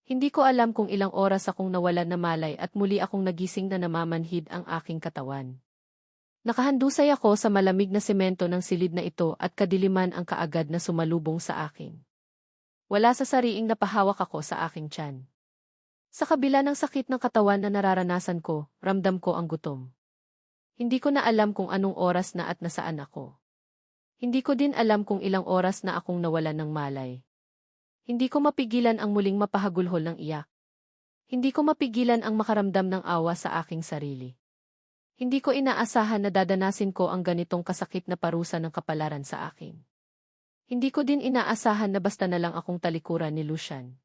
Hindi ko alam kung ilang oras akong nawalan na malay at muli akong nagising na namamanhid ang aking katawan. Nakahandusay ako sa malamig na semento ng silid na ito at kadiliman ang kaagad na sumalubong sa akin. Wala sa sariing napahawak ako sa aking tiyan. Sa kabila ng sakit ng katawan na nararanasan ko, ramdam ko ang gutom. Hindi ko na alam kung anong oras na at nasaan ako. Hindi ko din alam kung ilang oras na akong nawalan ng malay. Hindi ko mapigilan ang muling mapahagulhol ng iyak. Hindi ko mapigilan ang makaramdam ng awa sa aking sarili. Hindi ko inaasahan na dadanasin ko ang ganitong kasakit na parusa ng kapalaran sa akin. Hindi ko din inaasahan na basta na lang akong talikuran ni Lucian.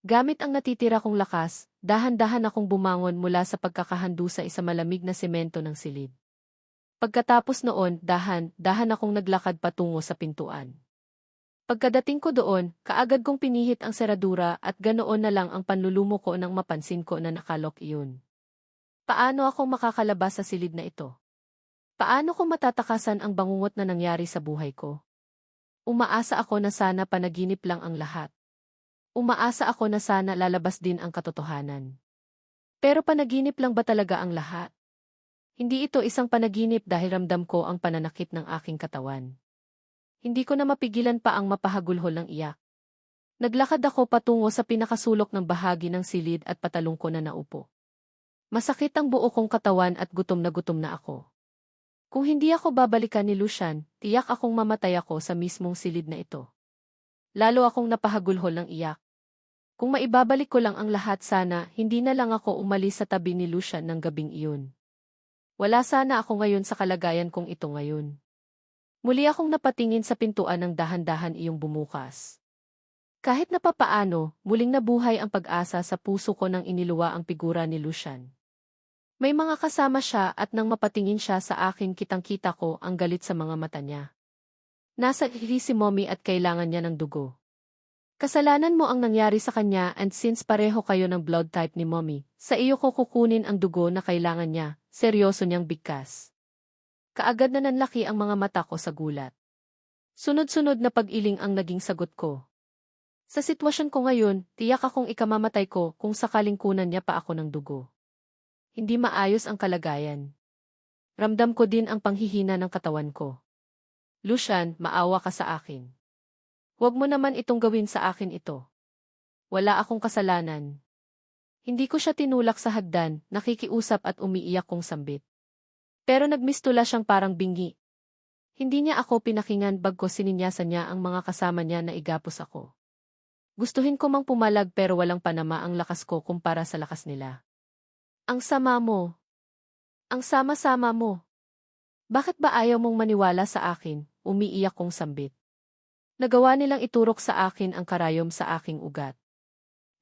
Gamit ang natitira kong lakas, dahan-dahan akong bumangon mula sa pagkakahandusay sa malamig na semento ng silid. Pagkatapos noon, dahan-dahan akong naglakad patungo sa pintuan. Pagkadating ko doon, kaagad kong pinihit ang seradura at ganoon na lang ang panlulumo ko nang mapansin ko na nakalok iyon. Paano ako makakalabas sa silid na ito? Paano ko matatakasan ang bangungot na nangyari sa buhay ko? Umaasa ako na sana panaginip lang ang lahat. Umaasa ako na sana lalabas din ang katotohanan. Pero panaginip lang ba talaga ang lahat? Hindi ito isang panaginip dahil ramdam ko ang pananakit ng aking katawan. Hindi ko na mapigilan pa ang mapahagulhol ng iyak. Naglakad ako patungo sa pinakasulok ng bahagi ng silid at patalong ko na naupo. Masakit ang buo kong katawan at gutom na ako. Kung hindi ako babalikan ni Lucian, tiyak akong mamatay ako sa mismong silid na ito. Lalo akong napahagulhol ng iyak. Kung maibabalik ko lang ang lahat sana, hindi na lang ako umalis sa tabi ni Lucian ng gabing iyon. Wala sana ako ngayon sa kalagayan kong ito ngayon. Muli akong napatingin sa pintuan ng dahan-dahan iyong bumukas. Kahit na papaano, muling nabuhay ang pag-asa sa puso ko nang iniluwa ang figura ni Lucian. May mga kasama siya at nang mapatingin siya sa akin kitang-kita ko ang galit sa mga mata niya. Nasa hili si Mommy at kailangan niya ng dugo. Kasalanan mo ang nangyari sa kanya and since pareho kayo ng blood type ni Mommy, sa iyo ko kukunin ang dugo na kailangan niya, seryoso niyang bigkas. Kaagad na nanlaki ang mga mata ko sa gulat. Sunod-sunod na pag-iling ang naging sagot ko. Sa sitwasyon ko ngayon, tiyak akong ikamamatay ko kung sakaling kunan niya pa ako ng dugo. Hindi maayos ang kalagayan. Ramdam ko din ang panghihina ng katawan ko. Lucian, maawa ka sa akin. Huwag mo naman itong gawin sa akin ito. Wala akong kasalanan. Hindi ko siya tinulak sa hagdan, nakikiusap at umiiyak kong sambit. Pero nagmistula siyang parang bingi. Hindi niya ako pinakingan bagkos sininyasan niya ang mga kasama niya na igapos ako. Gustuhin ko mang pumalag pero walang panama ang lakas ko kumpara sa lakas nila. Ang sama mo. Ang sama-sama mo. Bakit ba ayaw mong maniwala sa akin? Umiiyak kong sambit. Nagawa nilang iturok sa akin ang karayom sa aking ugat.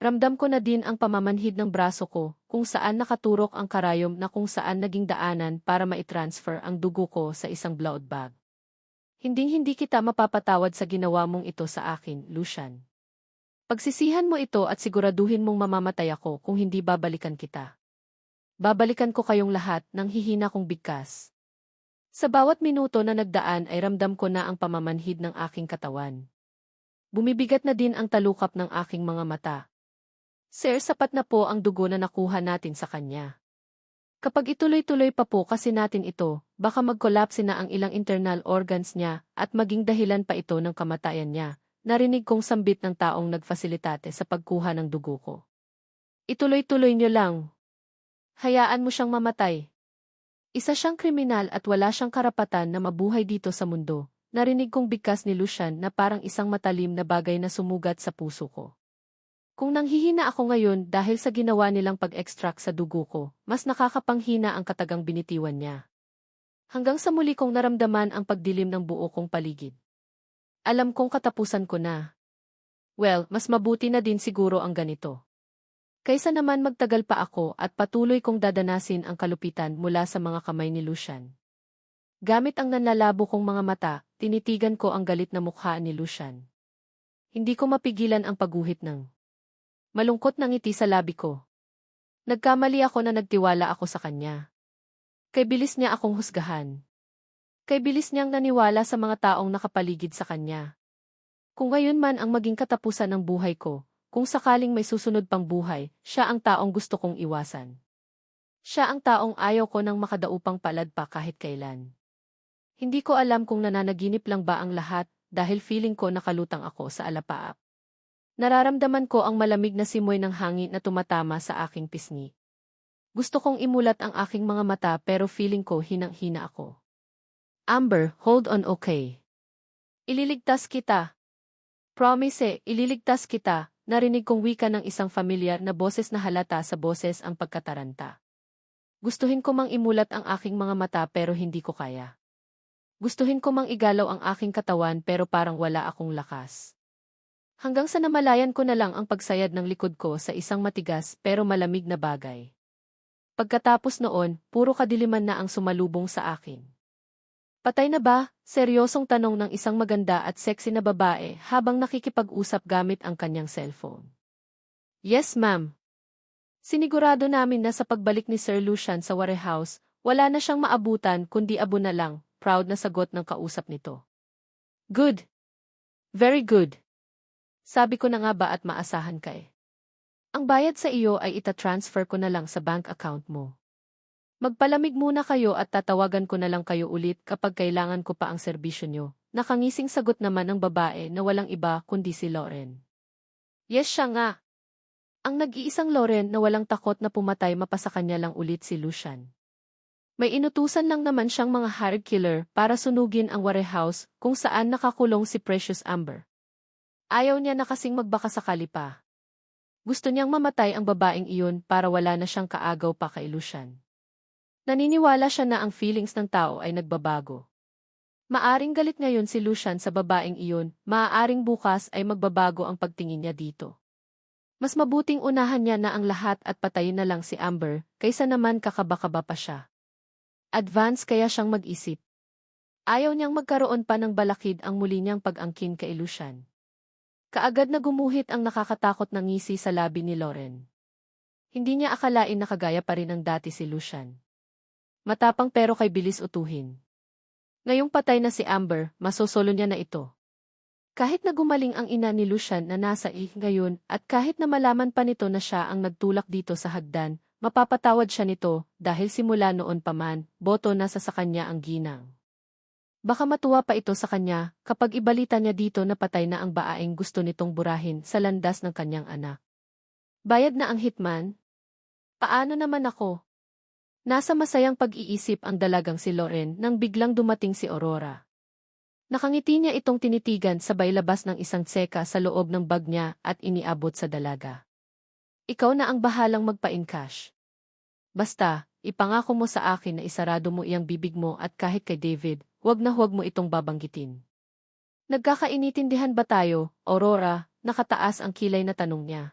Ramdam ko na din ang pamamanhid ng braso ko, kung saan nakaturok ang karayom na kung saan naging daanan para maitransfer ang dugo ko sa isang blood bag. Hinding-hindi kita mapapatawad sa ginawa mong ito sa akin, Lucian. Pagsisihan mo ito at siguraduhin mong mamamatay ako kung hindi babalikan kita. Babalikan ko kayong lahat nang hihina kong bigkas. Sa bawat minuto na nagdaan ay ramdam ko na ang pamamanhid ng aking katawan. Bumibigat na din ang talukap ng aking mga mata. Sir, sapat na po ang dugo na nakuha natin sa kanya. Kapag ituloy-tuloy pa po kasi natin ito, baka mag-collapse na ang ilang internal organs niya at maging dahilan pa ito ng kamatayan niya. Narinig kong sambit ng taong nagfasilitate sa pagkuha ng dugo ko. Ituloy-tuloy niyo lang. Hayaan mo siyang mamatay. Isa siyang kriminal at wala siyang karapatan na mabuhay dito sa mundo. Narinig kong bigkas ni Lucian na parang isang matalim na bagay na sumugat sa puso ko. Kung nanghihina ako ngayon dahil sa ginawa nilang pag-extract sa dugo ko, mas nakakapanghina ang katagang binitiwan niya. Hanggang sa muli kong naramdaman ang pagdilim ng buo kong paligid. Alam kong katapusan ko na. Well, mas mabuti na din siguro ang ganito. Kaysa naman magtagal pa ako at patuloy kong dadanasin ang kalupitan mula sa mga kamay ni Lucian. Gamit ang nanlalabo kong mga mata, tinitigan ko ang galit na mukha ni Lucian. Hindi ko mapigilan ang pagguhit ng malungkot na ngiti sa labi ko. Nagkamali ako na nagtiwala ako sa kanya. Kay bilis niya akong husgahan. Kay bilis niyang naniwala sa mga taong nakapaligid sa kanya. Kung ngayon man ang maging katapusan ng buhay ko, kung sakaling may susunod pang buhay, siya ang taong gusto kong iwasan. Siya ang taong ayaw ko nang makadaupang palad pa kahit kailan. Hindi ko alam kung nananaginip lang ba ang lahat dahil feeling ko nakalutang ako sa alapaap. Nararamdaman ko ang malamig na simoy ng hangin na tumatama sa aking pisngi. Gusto kong imulat ang aking mga mata pero feeling ko hinang-hina ako. Amber, hold on, okay. Ililigtas kita. Promise, ililigtas kita. Narinig kong wika ng isang familiar na boses na halata sa boses ang pagkataranta. Gustuhin ko mang imulat ang aking mga mata pero hindi ko kaya. Gustuhin ko mang igalaw ang aking katawan pero parang wala akong lakas. Hanggang sa namalayan ko na lang ang pagsayad ng likod ko sa isang matigas pero malamig na bagay. Pagkatapos noon, puro kadiliman na ang sumalubong sa akin. Patay na ba? Seryosong tanong ng isang maganda at sexy na babae habang nakikipag-usap gamit ang kanyang cellphone. Yes, ma'am. Sinigurado namin na sa pagbalik ni Sir Lucian sa warehouse, wala na siyang maabutan kundi abo na lang, proud na sagot ng kausap nito. Good. Very good. Sabi ko na nga ba at maasahan ka eh. Ang bayad sa iyo ay itatransfer ko na lang sa bank account mo. Magpalamig muna kayo at tatawagan ko na lang kayo ulit kapag kailangan ko pa ang serbisyo nyo. Nakangising sagot naman ng babae na walang iba kundi si Lauren. Yes, siya nga. Ang nag-iisang Lauren na walang takot na pumatay mapasa kanya lang ulit si Lucian. May inutusan lang naman siyang mga hired killer para sunugin ang warehouse kung saan nakakulong si Precious Amber. Ayaw niya na kasing magbakasakali pa. Gusto niyang mamatay ang babaeng iyon para wala na siyang kaagaw pa kay Lucian. Naniniwala siya na ang feelings ng tao ay nagbabago. Maaring galit ngayon si Lucian sa babaeng iyon, maaaring bukas ay magbabago ang pagtingin niya dito. Mas mabuting unahan niya na ang lahat at patayin na lang si Amber, kaysa naman kakaba-kaba pa siya. Advance kaya siyang mag-isip. Ayaw niyang magkaroon pa ng balakid ang muli niyang pag-angkin kay Lucian. Kaagad na gumuhit ang nakakatakot na ngisi sa labi ni Lauren. Hindi niya akalain na kagaya pa rin ang dati si Lucian. Matapang pero kay bilis utuhin. Ngayong patay na si Amber, masosolo niya na ito. Kahit na gumaling ang ina ni Lucian na nasa ngayon at kahit na malaman pa nito na siya ang nagtulak dito sa hagdan, mapapatawad siya nito dahil simula noon pa man, boto nasa sa kanya ang ginang. Baka matuwa pa ito sa kanya kapag ibalita niya dito na patay na ang baaing gusto nitong burahin sa landas ng kanyang anak. Bayad na ang hitman? Paano naman ako? Nasa masayang pag-iisip ang dalagang si Lauren nang biglang dumating si Aurora. Nakangiti niya itong tinitigan sabay labas ng isang tseka sa loob ng bag niya at iniabot sa dalaga. Ikaw na ang bahalang magpa-encash. Basta, ipangako mo sa akin na isarado mo iyang bibig mo at kahit kay David, huwag mo itong babanggitin. Nagkakainitindihan ba tayo, Aurora? Nakataas ang kilay na tanong niya.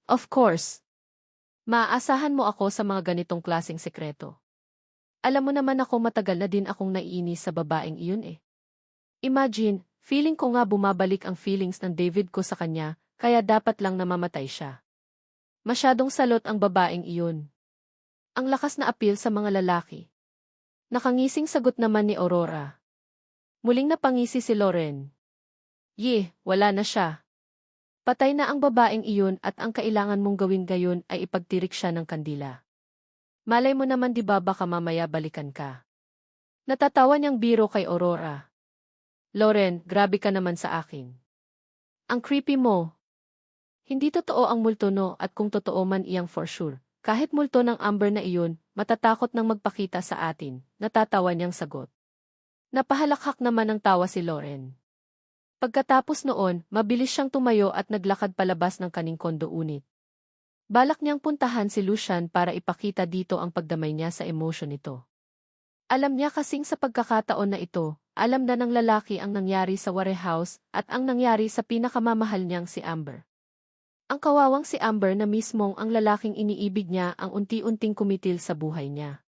Of course. Maaasahan mo ako sa mga ganitong klaseng sekreto. Alam mo naman ako matagal na din akong naiinis sa babaeng iyon eh. Imagine, feeling ko nga bumabalik ang feelings ng David ko sa kanya, kaya dapat lang namamatay siya. Masyadong salot ang babaeng iyon. Ang lakas na appeal sa mga lalaki. Nakangising sagot naman ni Aurora. Muling napangisi si Lauren. Wala na siya. Patay na ang babaeng iyon at ang kailangan mong gawin gayon ay ipagtirik siya ng kandila. Malay mo naman di ba baka mamaya balikan ka. Natatawa niyang biro kay Aurora. Lauren, grabe ka naman sa akin. Ang creepy mo. Hindi totoo ang multo no at kung totoo man iyang for sure. Kahit multo ng Amber na iyon, matatakot nang magpakita sa atin, natatawa niyang sagot. Napahalakhak naman ng tawa si Lauren. Pagkatapos noon, mabilis siyang tumayo at naglakad palabas ng kaning kondo unit. Balak niyang puntahan si Lucian para ipakita dito ang pagdamay niya sa emosyon nito. Alam niya kasing sa pagkakataon na ito, alam na ng lalaki ang nangyari sa warehouse at ang nangyari sa pinakamamahal niyang si Amber. Ang kawawang si Amber na mismong ang lalaking iniibig niya ang unti-unting kumitil sa buhay niya.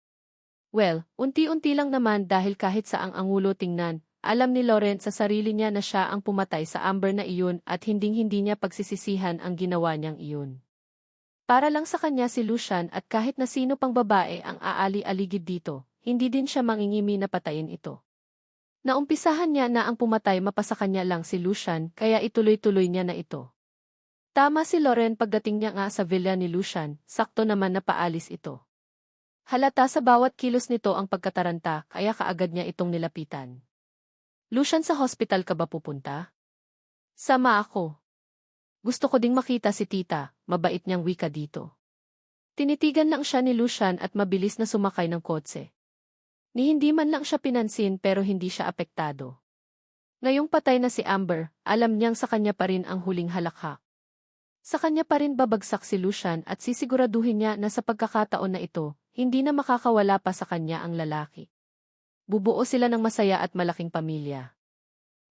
Well, unti-unti lang naman dahil kahit saang angulo tingnan, alam ni Lauren sa sarili niya na siya ang pumatay sa Amber na iyon at hinding-hindi niya pagsisisihan ang ginawa niyang iyon. Para lang sa kanya si Lucian at kahit na sino pang babae ang aali-aligid dito, hindi din siya mangingimi na patayin ito. Naumpisahan niya na ang pumatay mapasa kanya lang si Lucian kaya ituloy-tuloy niya na ito. Tama si Loren pagdating niya nga sa villa ni Lucian, sakto naman na paalis ito. Halata sa bawat kilos nito ang pagkataranta kaya kaagad niya itong nilapitan. Lucian, sa hospital ka ba pupunta? Sama ako. Gusto ko ding makita si tita, mabait niyang wika dito. Tinitigan lang siya ni Lucian at mabilis na sumakay ng kotse. Ni hindi man lang siya pinansin pero hindi siya apektado. Ngayong patay na si Amber, alam niyang sa kanya pa rin ang huling halakhak. Sa kanya pa rin babagsak si Lucian at sisiguraduhin niya na sa pagkakataon na ito, hindi na makakawala pa sa kanya ang lalaki. Bubuo sila ng masaya at malaking pamilya.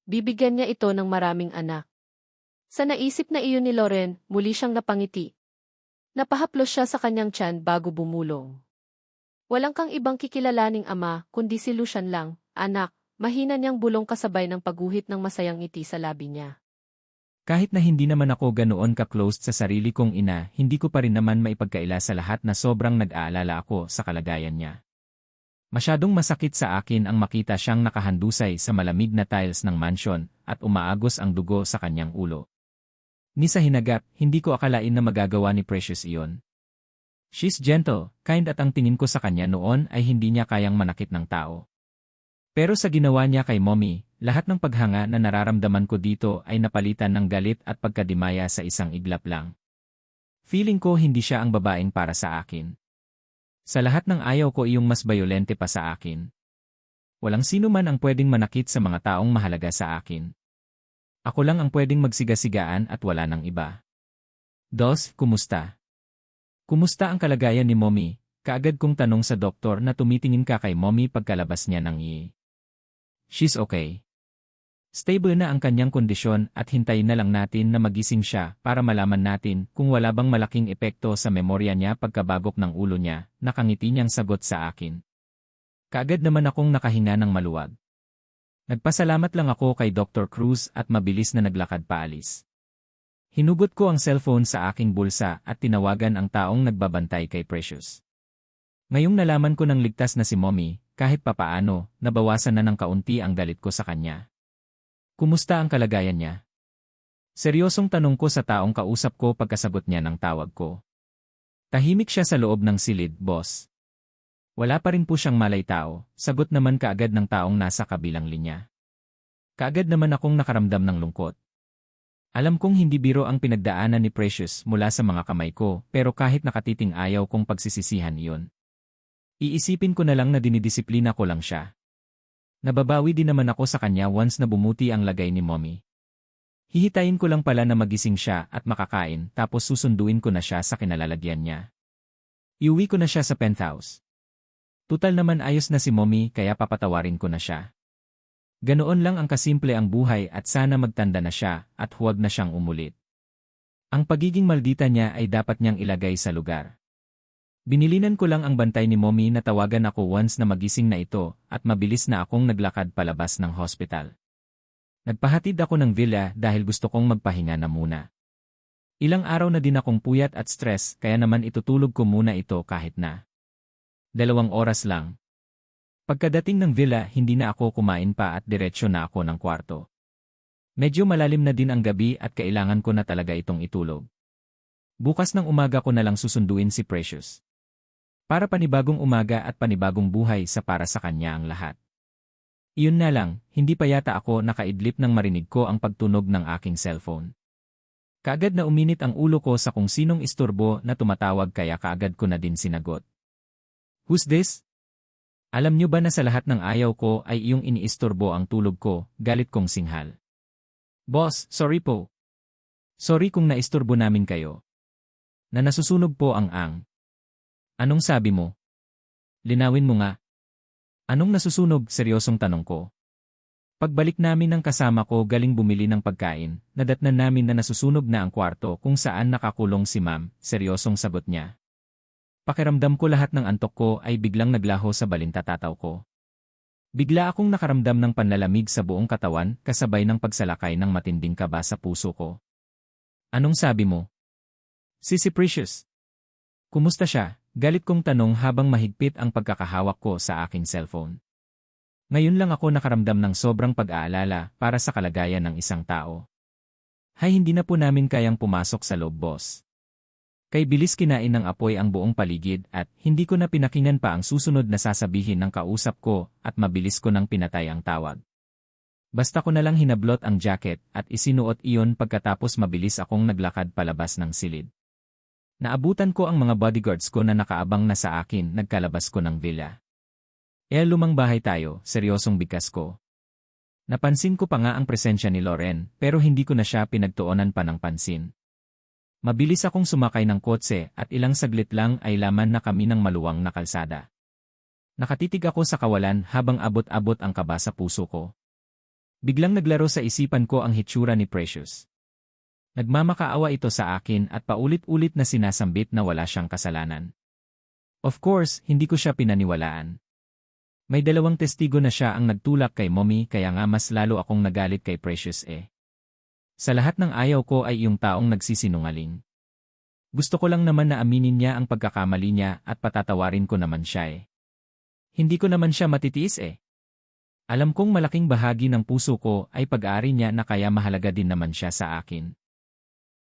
Bibigyan niya ito ng maraming anak. Sa naisip na iyon ni Loren, muli siyang napangiti. Napahaplos siya sa kanyang tiyan bago bumulong. Walang kang ibang kikilalaning ama, kundi si Lucian lang, anak, mahina niyang bulong kasabay ng pagguhit ng masayang ngiti sa labi niya. Kahit na hindi naman ako ganoon ka-close sa sarili kong ina, hindi ko pa rin naman maipagkaila sa lahat na sobrang nag-aalala ako sa kalagayan niya. Masyadong masakit sa akin ang makita siyang nakahandusay sa malamig na tiles ng mansion at umaagos ang dugo sa kanyang ulo. Ni sa hinagap, hindi ko akalain na magagawa ni Precious iyon. She's gentle, kind at ang tingin ko sa kanya noon ay hindi niya kayang manakit ng tao. Pero sa ginawa niya kay Mommy, lahat ng paghanga na nararamdaman ko dito ay napalitan ng galit at pagkadimaya sa isang iglap lang. Feeling ko hindi siya ang babaeng para sa akin. Sa lahat ng ayaw ko iyong mas bayolente pa sa akin. Walang sino man ang pwedeng manakit sa mga taong mahalaga sa akin. Ako lang ang pwedeng magsigasigaan at wala ng iba. Dos, kumusta? Kumusta ang kalagayan ni Mommy? Kaagad kong tanong sa doktor na tumitingin ka kay Mommy pagkalabas niya ng She's okay. Stable na ang kanyang kondisyon at hintayin na lang natin na magising siya para malaman natin kung wala bang malaking epekto sa memorya niya pagkabagok ng ulo niya, nakangiti niyang sagot sa akin. Kaagad naman akong nakahinga ng maluwag. Nagpasalamat lang ako kay Dr. Cruz at mabilis na naglakad paalis. Hinugot ko ang cellphone sa aking bulsa at tinawagan ang taong nagbabantay kay Precious. Ngayong nalaman ko ng ligtas na si Mommy, kahit papaano, nabawasan na ng kaunti ang galit ko sa kanya. Kumusta ang kalagayan niya? Seryosong tanong ko sa taong kausap ko pagkasagot niya ng tawag ko. Tahimik siya sa loob ng silid, boss. Wala pa rin po siyang malay tao, sagot naman kaagad ng taong nasa kabilang linya. Kaagad naman akong nakaramdam ng lungkot. Alam kong hindi biro ang pinagdaanan ni Precious mula sa mga kamay ko, pero kahit nakatiting ayaw kong pagsisisihan iyon. Iisipin ko na lang na dinidisiplina ko lang siya. Nababawi din naman ako sa kanya once na bumuti ang lagay ni Mommy. Hihitayin ko lang pala na magising siya at makakain tapos susunduin ko na siya sa kinalalagyan niya. Iuwi ko na siya sa penthouse. Tutal naman ayos na si Mommy kaya papatawarin ko na siya. Ganoon lang ang kasimple ang buhay at sana magtanda na siya at huwag na siyang umulit. Ang pagiging maldita niya ay dapat niyang ilagay sa lugar. Binilinan ko lang ang bantay ni Mommy na tawagan ako once na magising na ito at mabilis na akong naglakad palabas ng hospital. Nagpahatid ako ng villa dahil gusto kong magpahinga na muna. Ilang araw na din akong puyat at stress kaya naman itutulog ko muna ito kahit na 2 oras lang. Pagkadating ng villa hindi na ako kumain pa at diretsyo na ako ng kwarto. Medyo malalim na din ang gabi at kailangan ko na talaga itong itulog. Bukas ng umaga ko na lang susunduin si Precious. Para panibagong umaga at panibagong buhay para sa kanya ang lahat. Iyon na lang, hindi pa yata ako nakaidlip nang marinig ko ang pagtunog ng aking cellphone. Kaagad na uminit ang ulo ko sa kung sinong istorbo na tumatawag kaya kaagad ko na din sinagot. Who's this? Alam niyo ba na sa lahat ng ayaw ko ay iyong iniistorbo ang tulog ko, galit kong singhal. Boss, sorry po. Sorry kung naistorbo namin kayo. Na nasusunog po ang. Anong sabi mo? Linawin mo nga. Anong nasusunog? Seryosong tanong ko. Pagbalik namin ng kasama ko galing bumili ng pagkain, nadatnan namin na nasusunog na ang kwarto kung saan nakakulong si Ma'am, seryosong sagot niya. Pakiramdam ko lahat ng antok ko ay biglang naglaho sa balintatataw ko. Bigla akong nakaramdam ng panlalamig sa buong katawan kasabay ng pagsalakay ng matinding kaba sa puso ko. Anong sabi mo? Si Precious. Kumusta siya? Galit kong tanong habang mahigpit ang pagkakahawak ko sa aking cellphone. Ngayon lang ako nakaramdam ng sobrang pag-aalala para sa kalagayan ng isang tao. Hay hindi na po namin kayang pumasok sa loob, boss. Kay bilis kinain ng apoy ang buong paligid at hindi ko na pinakinggan pa ang susunod na sasabihin ng kausap ko at mabilis ko nang pinatay ang tawag. Basta ko na lang hinablot ang jacket at isinuot iyon pagkatapos mabilis akong naglakad palabas ng silid. Naabutan ko ang mga bodyguards ko na nakaabang na sa akin nagkalabas ko ng villa. Lumang bahay tayo, seryosong bigkas ko. Napansin ko pa nga ang presensya ni Loren pero hindi ko na siya pinagtuunan pa ng pansin. Mabilis akong sumakay ng kotse at ilang saglit lang ay laman na kami ng maluwang na kalsada. Nakatitig ako sa kawalan habang abot-abot ang kaba sa puso ko. Biglang naglaro sa isipan ko ang hitsura ni Precious. Nagmamakaawa ito sa akin at paulit-ulit na sinasambit na wala siyang kasalanan. Of course, hindi ko siya pinaniwalaan. May 2 testigo na siya ang nagtulak kay Mommy kaya nga mas lalo akong nagalit kay Precious Sa lahat ng ayaw ko ay yung taong nagsisinungaling. Gusto ko lang naman na aminin niya ang pagkakamali niya at patatawarin ko naman siya Hindi ko naman siya matitiis Alam kong malaking bahagi ng puso ko ay pag-aari niya na kaya mahalaga din naman siya sa akin.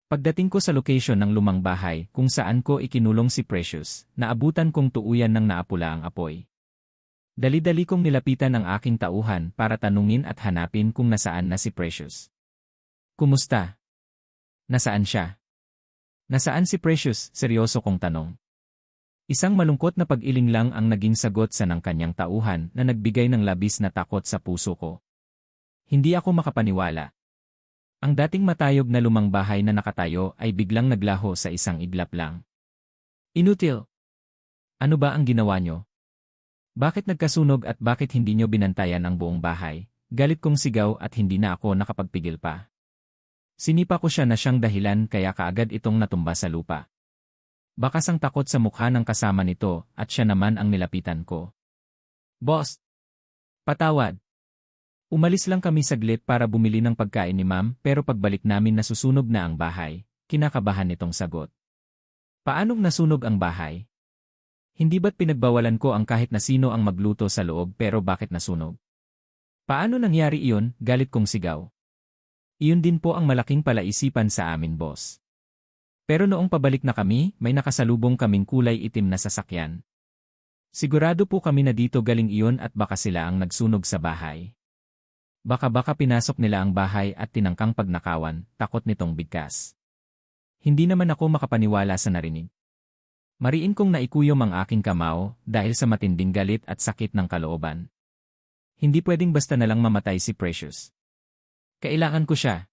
Pagdating ko sa location ng lumang bahay kung saan ko ikinulong si Precious, naabutan kong tuuyan ng naapula ang apoy. Dali-dali kong nilapitan ang aking tauhan para tanungin at hanapin kung nasaan na si Precious. Kumusta? Nasaan siya? Nasaan si Precious? Seryoso kong tanong. Isang malungkot na pag-iling lang ang naging sagot sa ng kanyang tauhan na nagbigay ng labis na takot sa puso ko. Hindi ako makapaniwala. Ang dating matayog na lumang bahay na nakatayo ay biglang naglaho sa isang iglap lang. Inutil! Ano ba ang ginawa nyo? Bakit nagkasunog at bakit hindi nyo binantayan ang buong bahay? Galit kong sigaw at hindi na ako nakapagpigil pa. Sinipa ko siya na siyang dahilan kaya kaagad itong natumba sa lupa. Bakas ang takot sa mukha ng kasama nito at siya naman ang nilapitan ko. Boss! Patawad! Umalis lang kami saglit para bumili ng pagkain ni Ma'am pero pagbalik namin nasusunog na ang bahay, kinakabahan nitong sagot. Paanong nasunog ang bahay? Hindi ba't pinagbawalan ko ang kahit na sino ang magluto sa loob pero bakit nasunog? Paano nangyari iyon? Galit kong sigaw. Iyon din po ang malaking palaisipan sa amin, boss. Pero noong pabalik na kami, may nakasalubong kaming kulay itim na sasakyan. Sigurado po kami na dito galing iyon at baka sila ang nagsunog sa bahay. Baka pinasok nila ang bahay at tinangkang pagnakawan, takot nitong bigkas. Hindi naman ako makapaniwala sa narinig. Mariin kong naikuyom ang aking kamao dahil sa matinding galit at sakit ng kalooban. Hindi pwedeng basta na lang mamatay si Precious. Kailangan ko siya.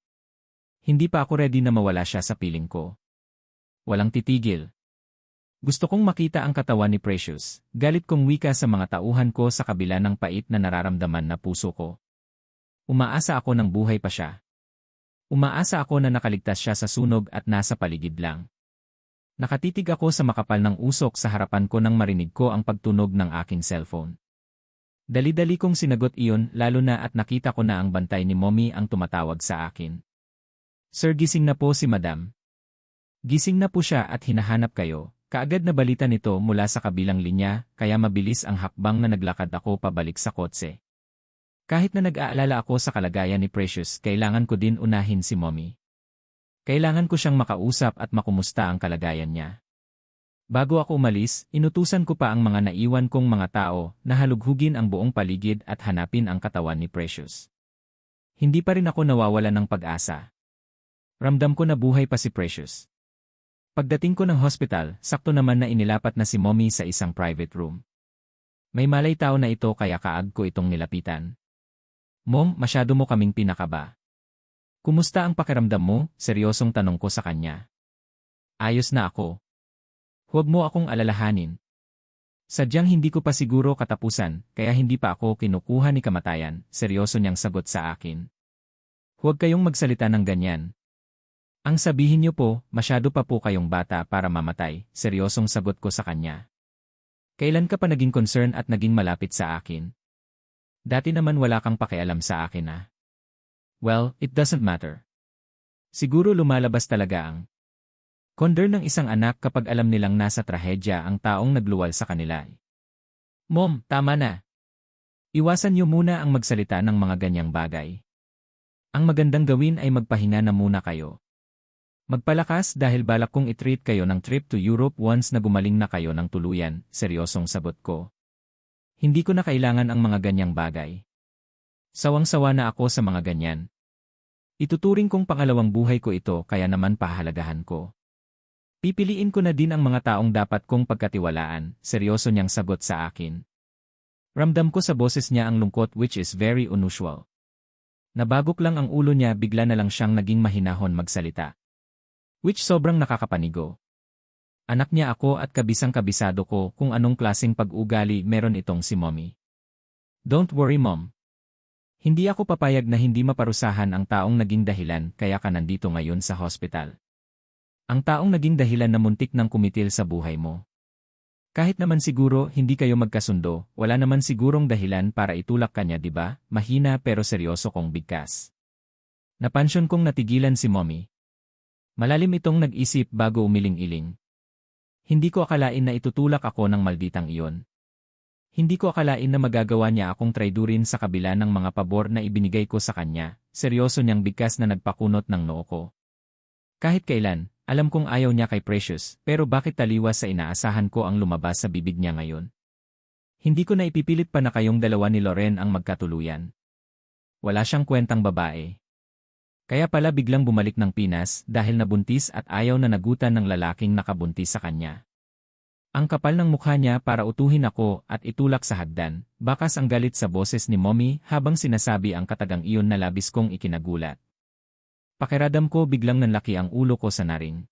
Hindi pa ako ready na mawala siya sa piling ko. Walang titigil. Gusto kong makita ang katawan ni Precious, galit kong wika sa mga tauhan ko sa kabila ng pait na nararamdaman na puso ko. Umaasa ako ng buhay pa siya. Umaasa ako na nakaligtas siya sa sunog at nasa paligid lang. Nakatitig ako sa makapal ng usok sa harapan ko nang marinig ko ang pagtunog ng aking cellphone. Dali-dali kong sinagot iyon lalo na at nakita ko na ang bantay ni Mommy ang tumatawag sa akin. Sir, gising na po si Madam. Gising na po siya at hinahanap kayo. Kaagad na balita nito mula sa kabilang linya kaya mabilis ang hakbang na naglakad ako pabalik sa kotse. Kahit na nag-aalala ako sa kalagayan ni Precious, kailangan ko din unahin si Mommy. Kailangan ko siyang makausap at makumusta ang kalagayan niya. Bago ako umalis, inutusan ko pa ang mga naiwan kong mga tao na halughugin ang buong paligid at hanapin ang katawan ni Precious. Hindi pa rin ako nawawala ng pag-asa. Ramdam ko na buhay pa si Precious. Pagdating ko ng hospital, sakto naman na inilapat na si Mommy sa isang private room. May malay tao na ito kaya kaag ko itong nilapitan. Mom, masyado mo kaming pinakaba. Kumusta ang pakiramdam mo? Seryosong tanong ko sa kanya. Ayos na ako. Huwag mo akong alalahanin. Sadyang hindi ko pa siguro katapusan, kaya hindi pa ako kinukuha ni kamatayan, seryoso niyang sagot sa akin. Huwag kayong magsalita ng ganyan. Ang sabihin niyo po, masyado pa po kayong bata para mamatay, seryosong sagot ko sa kanya. Kailan ka pa naging concern at naging malapit sa akin? Dati naman wala kang pakialam sa akin Well, it doesn't matter. Siguro lumalabas talaga ang konder ng isang anak kapag alam nilang nasa trahedya ang taong nagluwal sa kanila. Mom, tama na. Iwasan niyo muna ang magsalita ng mga ganyang bagay. Ang magandang gawin ay magpahinga na muna kayo. Magpalakas dahil balak kong i-treat kayo ng trip to Europe once na gumaling na kayo ng tuluyan, seryosong sagot ko. Hindi ko na kailangan ang mga ganyang bagay. Sawang-sawa na ako sa mga ganyan. Ituturing kong pangalawang buhay ko ito kaya naman pahalagahan ko. Pipiliin ko na din ang mga taong dapat kong pagkatiwalaan, seryoso niyang sagot sa akin. Ramdam ko sa boses niya ang lungkot which is very unusual. Nabagok lang ang ulo niya bigla na lang siyang naging mahinahon magsalita. Which sobrang nakakapanigo. Anak niya ako at kabisang-kabisado ko kung anong klaseng pag-ugali meron itong si Mommy. Don't worry Mom. Hindi ako papayag na hindi maparusahan ang taong naging dahilan kaya ka nandito ngayon sa hospital. Ang taong naging dahilan na muntik ng kumitil sa buhay mo. Kahit naman siguro hindi kayo magkasundo, wala naman sigurong dahilan para itulak kanya diba? Mahina pero seryoso kong bigkas. Napansyon kong natigilan si Mommy. Malalim itong nag-isip bago umiling-iling. Hindi ko akalain na itutulak ako ng malditang iyon. Hindi ko akalain na magagawa niya akong traidurin sa kabila ng mga pabor na ibinigay ko sa kanya, seryoso niyang bigkas na nagpakunot ng noo ko. Kahit kailan, alam kong ayaw niya kay Precious, pero bakit taliwas sa inaasahan ko ang lumabas sa bibig niya ngayon? Hindi ko na ipipilit pa na kayong dalawa ni Loren ang magkatuluyan. Wala siyang kwentang babae. Kaya pala biglang bumalik ng Pinas dahil nabuntis at ayaw na nagutan ng lalaking nakabuntis sa kanya. Ang kapal ng mukha niya para utuhin ako at itulak sa hagdan, bakas ang galit sa boses ni Mommy habang sinasabi ang katagang iyon na labis kong ikinagulat. Pakiradam ko biglang nanlaki ang ulo ko sa naring.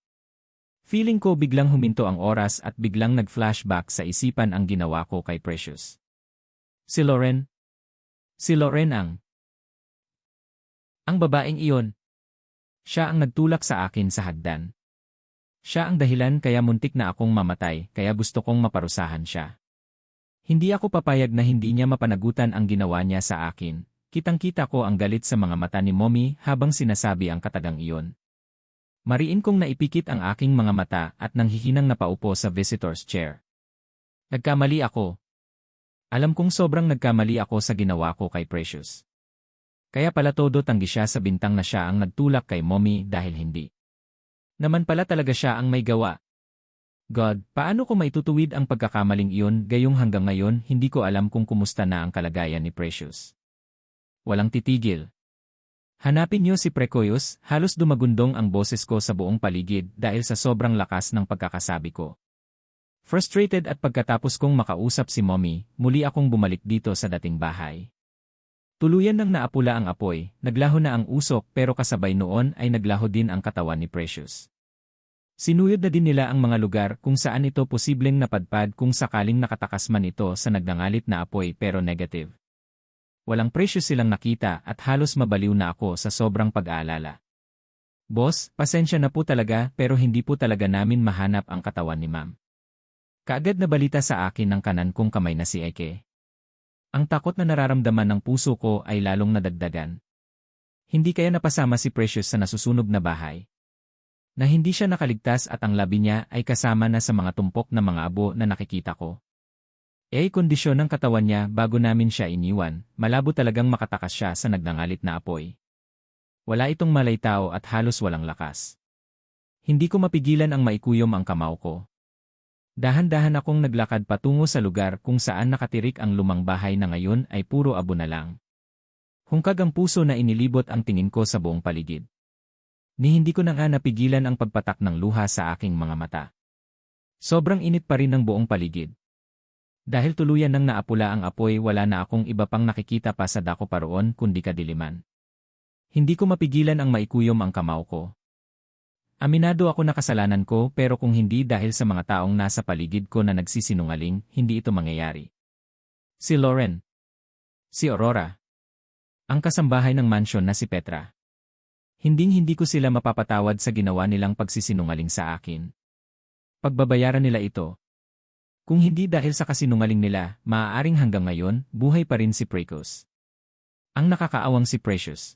Feeling ko biglang huminto ang oras at biglang nag-flashback sa isipan ang ginawa ko kay Precious. Si Loren? Si Loren ang babaeng iyon. Siya ang nagtulak sa akin sa hagdan. Siya ang dahilan kaya muntik na akong mamatay kaya gusto kong maparusahan siya. Hindi ako papayag na hindi niya mapanagutan ang ginawa niya sa akin. Kitang-kita ko ang galit sa mga mata ni Mommy habang sinasabi ang katagang iyon. Mariin kong naipikit ang aking mga mata at nanghihinang napaupo sa visitor's chair. Nagkamali ako. Alam kong sobrang nagkamali ako sa ginawa ko kay Precious. Kaya pala todo tanggi siya sa bintang na siya ang nagtulak kay Mommy dahil hindi naman pala talaga siya ang may gawa. God, paano ko maitutuwid ang pagkakamaling iyon gayong hanggang ngayon hindi ko alam kung kumusta na ang kalagayan ni Precious. Walang titigil. Hanapin niyo si Precocious, halos dumagundong ang boses ko sa buong paligid dahil sa sobrang lakas ng pagkakasabi ko. Frustrated at pagkatapos kong makausap si Mommy, muli akong bumalik dito sa dating bahay. Tuluyan nang naapula ang apoy, naglaho na ang usok pero kasabay noon ay naglaho din ang katawan ni Precious. Sinuyod na din nila ang mga lugar kung saan ito posibleng napadpad kung sakaling nakatakas man ito sa nagngangalit na apoy pero negative. Walang Precious silang nakita at halos mabaliw na ako sa sobrang pag-aalala. Boss, pasensya na po talaga pero hindi po talaga namin mahanap ang katawan ni Ma'am. Kaagad na balita sa akin ng kanan kong kamay na si Eke. Ang takot na nararamdaman ng puso ko ay lalong nadagdagan. Hindi kaya napasama si Precious sa nasusunog na bahay. Na hindi siya nakaligtas at ang labi niya ay kasama na sa mga tumpok na mga abo na nakikita ko. Kondisyon ng katawan niya bago namin siya iniwan, malabo talagang makatakas siya sa nagngangalit na apoy. Wala itong malay tao at halos walang lakas. Hindi ko mapigilan ang maikuyom ang kamao ko. Dahan-dahan akong naglakad patungo sa lugar kung saan nakatirik ang lumang bahay na ngayon ay puro abo na lang. Hungkag ang puso na inilibot ang tingin ko sa buong paligid. Ni hindi ko na nga napigilan ang pagpatak ng luha sa aking mga mata. Sobrang init pa rin ang buong paligid. Dahil tuluyan nang naapula ang apoy wala na akong iba pang nakikita pa sa dako paroon kundi kadiliman. Hindi ko mapigilan ang maikuyom ang kamao ko. Aminado ako na kasalanan ko pero kung hindi dahil sa mga taong nasa paligid ko na nagsisinungaling, hindi ito mangyayari. Si Loren. Si Aurora. Ang kasambahay ng mansyon na si Petra. Hinding-hindi ko sila mapapatawad sa ginawa nilang pagsisinungaling sa akin. Pagbabayaran nila ito. Kung hindi dahil sa kasinungaling nila, maaaring hanggang ngayon, buhay pa rin si Precocious. Ang nakakaawang si Precious.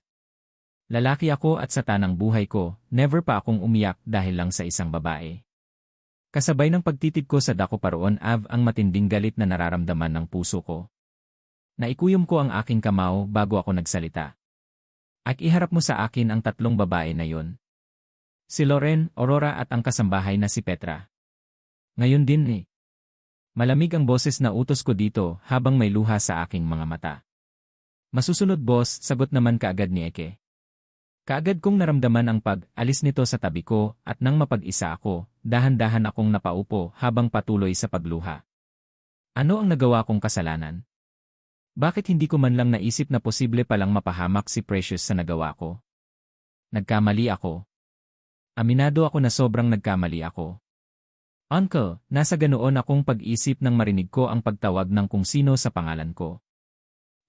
Lalaki ako at sa tanang buhay ko, never pa akong umiyak dahil lang sa isang babae. Kasabay ng pagtitig ko sa dako paroon ang matinding galit na nararamdaman ng puso ko. Naikuyom ko ang aking kamao bago ako nagsalita. At iharap mo sa akin ang tatlong babae na yon. Si Loren, Aurora at ang kasambahay na si Petra. Ngayon din eh. Malamig ang boses na utos ko dito habang may luha sa aking mga mata. Masusunod boss, sagot naman kaagad ni Eke. Kaagad kong naramdaman ang pag-alis nito sa tabi ko at nang mapag-isa ako, dahan-dahan akong napaupo habang patuloy sa pagluha. Ano ang nagawa kong kasalanan? Bakit hindi ko man lang naisip na posible palang mapahamak si Precious sa nagawa ko? Nagkamali ako. Aminado ako na sobrang nagkamali ako. Uncle, nasa ganoon akong pag-isip nang marinig ko ang pagtawag ng kung sino sa pangalan ko.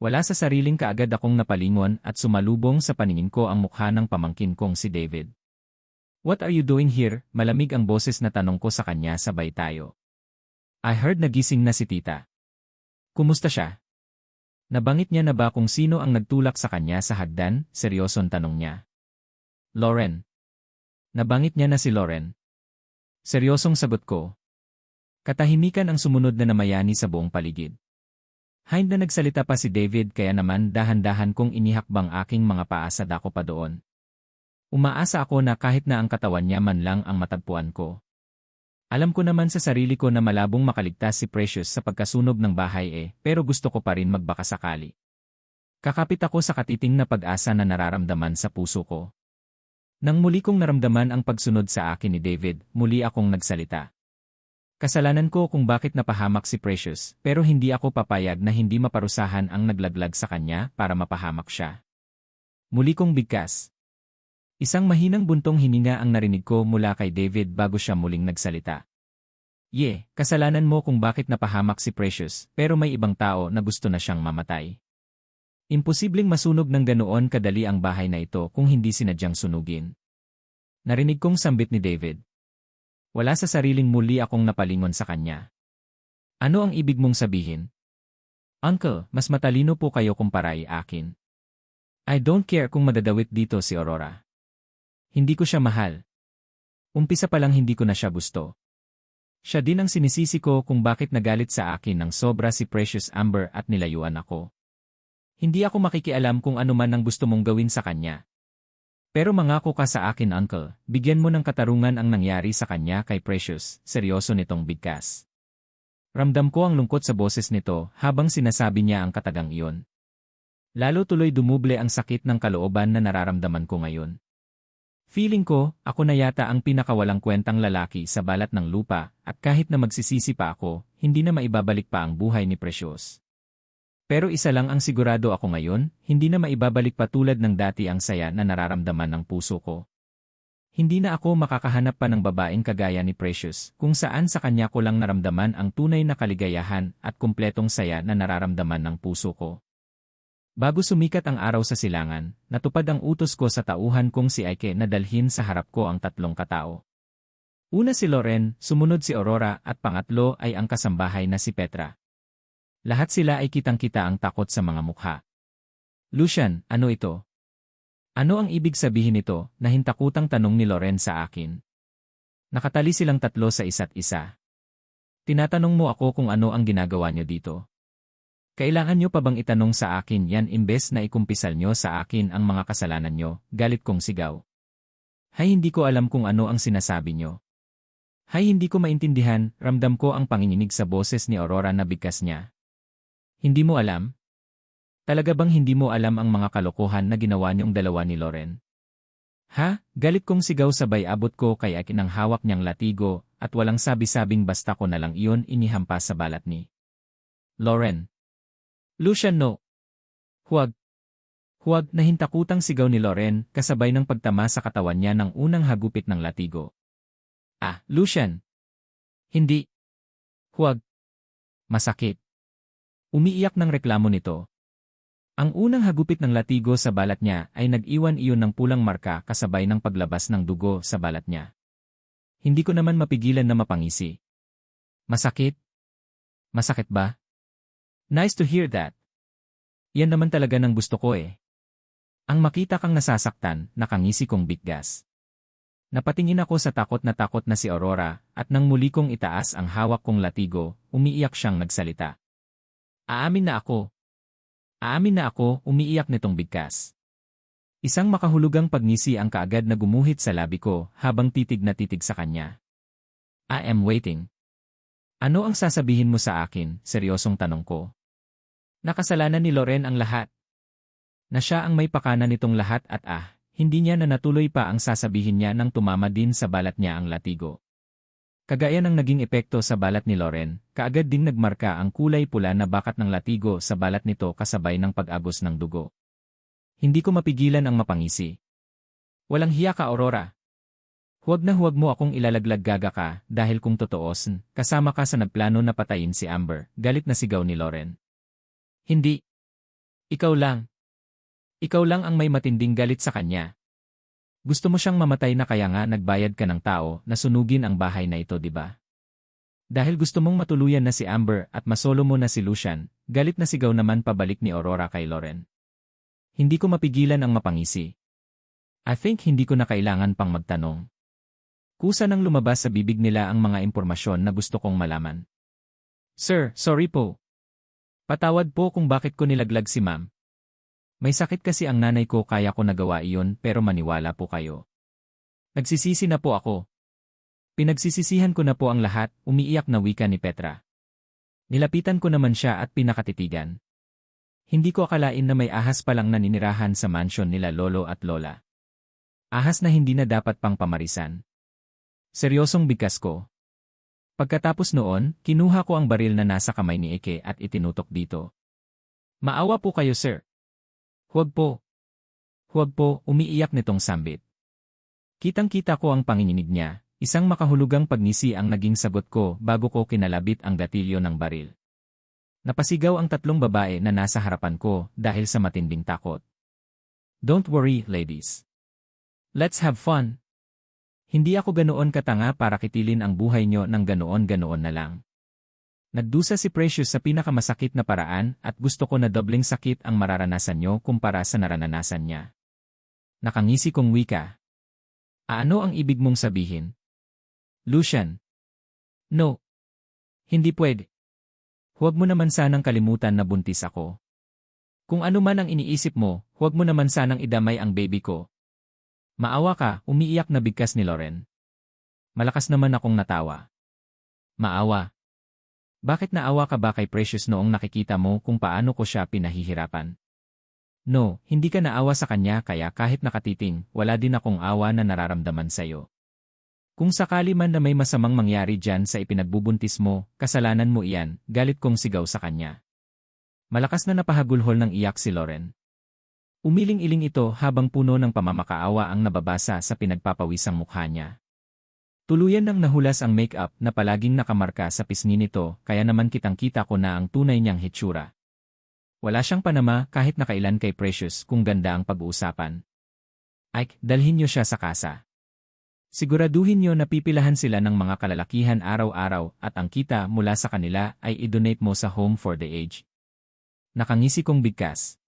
Wala sa sariling kaagad akong napalingon at sumalubong sa paningin ko ang mukha ng pamangkin kong si David. What are you doing here? Malamig ang boses na tanong ko sa kanya sabay tayo. I heard nagising na si tita. Kumusta siya? Nabanggit niya na ba kung sino ang nagtulak sa kanya sa hagdan? Seryosong tanong niya. Loren. Nabanggit niya na si Loren. Seryosong sagot ko. Katahimikan ang sumunod na namayani sa buong paligid. Hind na nagsalita pa si David kaya naman dahan-dahan kong inihakbang aking mga paa sa dako pa doon. Umaasa ako na kahit na ang katawan niya man lang ang matagpuan ko. Alam ko naman sa sarili ko na malabong makaligtas si Precious sa pagkasunog ng bahay pero gusto ko pa rin magbakasakali. Kakapit ako sa katiting na pag-asa na nararamdaman sa puso ko. Nang muli kong naramdaman ang pagsunod sa akin ni David, muli akong nagsalita. Kasalanan ko kung bakit napahamak si Precious, pero hindi ako papayag na hindi maparusahan ang naglaglag sa kanya para mapahamak siya. Muli kong bigkas. Isang mahinang buntong hininga ang narinig ko mula kay David bago siya muling nagsalita. Kasalanan mo kung bakit napahamak si Precious, pero may ibang tao na gusto na siyang mamatay. Imposibleng masunog ng ganoon kadali ang bahay na ito kung hindi sinadyang sunugin. Narinig kong sambit ni David. Wala sa sariling muli akong napalingon sa kanya. Ano ang ibig mong sabihin? Uncle, mas matalino po kayo kumpara akin. I don't care kung madadawit dito si Aurora. Hindi ko siya mahal. Umpisa pa lang hindi ko na siya gusto. Siya din ang sinisisi ko kung bakit nagalit sa akin ng sobra si Precious Amber at nilayuan ako. Hindi ako makikialam kung ano man ang gusto mong gawin sa kanya. Pero mangako ka sa akin, Uncle, bigyan mo ng katarungan ang nangyari sa kanya kay Precious, seryoso nitong bigkas. Ramdam ko ang lungkot sa boses nito habang sinasabi niya ang katagang iyon. Lalo tuloy dumuble ang sakit ng kalooban na nararamdaman ko ngayon. Feeling ko, ako na yata ang pinakawalang kwentang lalaki sa balat ng lupa at kahit na magsisisi pa ako, hindi na maibabalik pa ang buhay ni Precious. Pero isa lang ang sigurado ako ngayon, hindi na maibabalik pa tulad ng dati ang saya na nararamdaman ng puso ko. Hindi na ako makakahanap pa ng babaeng kagaya ni Precious, kung saan sa kanya ko lang naramdaman ang tunay na kaligayahan at kumpletong saya na nararamdaman ng puso ko. Bago sumikat ang araw sa silangan, natupad ang utos ko sa tauhan kong si Ike na dalhin sa harap ko ang tatlong katao. Una si Loren, sumunod si Aurora at pangatlo ay ang kasambahay na si Petra. Lahat sila ay kitang-kita ang takot sa mga mukha. Lucian, ano ito? Ano ang ibig sabihin nito? Nahintakutang tanong ni Loren sa akin. Nakatali silang tatlo sa isa't isa. Tinatanong mo ako kung ano ang ginagawa niyo dito. Kailangan niyo pa bang itanong sa akin yan imbes na ikumpisal niyo sa akin ang mga kasalanan niyo? Galit kong sigaw. Hay, hindi ko alam kung ano ang sinasabi niyo. Hay, hindi ko maintindihan, ramdam ko ang panginginig sa boses ni Aurora na bigkas niya. Hindi mo alam? Talaga bang hindi mo alam ang mga kalokohan na ginawa niyong dalawa ni Loren? Ha? Galit kong sigaw sabay abot ko kay Ike ng hawak niyang latigo at walang sabi-sabing basta ko na lang iyon inihampas sa balat ni Loren. Lucian, no. Huwag. Huwag, nahintakutang sigaw ni Loren kasabay ng pagtama sa katawan niya ng unang hagupit ng latigo. Ah, Lucian. Hindi. Huwag. Masakit. Umiiyak ng reklamo nito. Ang unang hagupit ng latigo sa balat niya ay nag-iwan iyon ng pulang marka kasabay ng paglabas ng dugo sa balat niya. Hindi ko naman mapigilan na mapangisi. Masakit? Masakit ba? Nice to hear that. Yan naman talaga ng gusto ko eh. Ang makita kang nasasaktan, nakangisi kong biggas. Napatingin ako sa takot na si Aurora at nang muli kong itaas ang hawak kong latigo, umiiyak siyang nagsalita. Aamin na ako, umiiyak nitong bigkas. Isang makahulugang pagngisi ang kaagad na gumuhit sa labi ko habang titig na titig sa kanya. I am waiting. Ano ang sasabihin mo sa akin? Seryosong tanong ko. Nakasalanan ni Loren ang lahat. Na siya ang may pakana nitong lahat at hindi niya na natuloy pa ang sasabihin niya nang tumama din sa balat niya ang latigo. Kagaya ng naging epekto sa balat ni Loren, kaagad ding nagmarka ang kulay pula na bakat ng latigo sa balat nito kasabay ng pag-agos ng dugo. Hindi ko mapigilan ang mapangisi. Walang hiya ka, Aurora. Huwag na huwag mo akong ilalaglag gaga ka dahil kung totoos, kasama ka sa nagplano na patayin si Amber, galit na sigaw ni Loren. Hindi. Ikaw lang. Ikaw lang ang may matinding galit sa kanya. Gusto mo siyang mamatay na kaya nga nagbayad ka ng tao na sunugin ang bahay na ito, di ba? Dahil gusto mong matuluyan na si Amber at masolo mo na si Lucian, galit na sigaw naman pabalik ni Aurora kay Loren. Hindi ko mapigilan ang mapangisi. I think hindi ko na kailangan pang magtanong. Kusa nang lumabas sa bibig nila ang mga impormasyon na gusto kong malaman. Sir, sorry po. Patawad po kung bakit ko nilaglag si ma'am. May sakit kasi ang nanay ko kaya ko nagawa iyon pero maniwala po kayo. Nagsisisi na po ako. Pinagsisisihan ko na po ang lahat, umiiyak na wika ni Petra. Nilapitan ko naman siya at pinakatitigan. Hindi ko akalain na may ahas palang naninirahan sa mansyon nila lolo at lola. Ahas na hindi na dapat pang pamarisan. Seryosong bigkas ko. Pagkatapos noon, kinuha ko ang baril na nasa kamay ni Eke at itinutok dito. Maawa po kayo, sir. Huwag po. Huwag po, umiiyak nitong sambit. Kitang-kita ko ang panginginig niya, isang makahulugang pagngisi ang naging sagot ko bago ko kinalabit ang gatilyo ng baril. Napasigaw ang tatlong babae na nasa harapan ko dahil sa matinding takot. Don't worry, ladies. Let's have fun. Hindi ako ganoon katanga para kitilin ang buhay nyo ng ganoon-ganoon na lang. Nagdusa si Precious sa pinakamasakit na paraan at gusto ko na dobling sakit ang mararanasan nyo kumpara sa naranasan niya. Nakangisi kong wika. Ano ang ibig mong sabihin? Lucian. No. Hindi pwede. Huwag mo naman sanang kalimutan na buntis ako. Kung ano man ang iniisip mo, huwag mo naman sanang idamay ang baby ko. Maawa ka, umiiyak na bigkas ni Loren. Malakas naman akong natawa. Maawa. Bakit naawa ka ba kay Precious noong nakikita mo kung paano ko siya pinahihirapan? No, hindi ka naawa sa kanya kaya kahit nakatiting, wala din akong awa na nararamdaman sa'yo. Kung sakali man na may masamang mangyari dyan sa ipinagbubuntis mo, kasalanan mo iyan, galit kong sigaw sa kanya. Malakas na napahagulhol ng iyak si Loren. Umiling-iling ito habang puno ng pamamakaawa ang nababasa sa pinagpapawisang mukha niya. Tuluyan nang nahulas ang make-up na palaging nakamarka sa pisngi nito kaya naman kitang-kita ko na ang tunay niyang hitsura. Wala siyang panama kahit nakailan kay Precious kung ganda ang pag-uusapan. Ike, dalhin niyo siya sa kasa. Siguraduhin niyo na pipilahan sila ng mga kalalakihan araw-araw at ang kita mula sa kanila ay i-donate mo sa Home for the Aged. Nakangisi kong bigkas.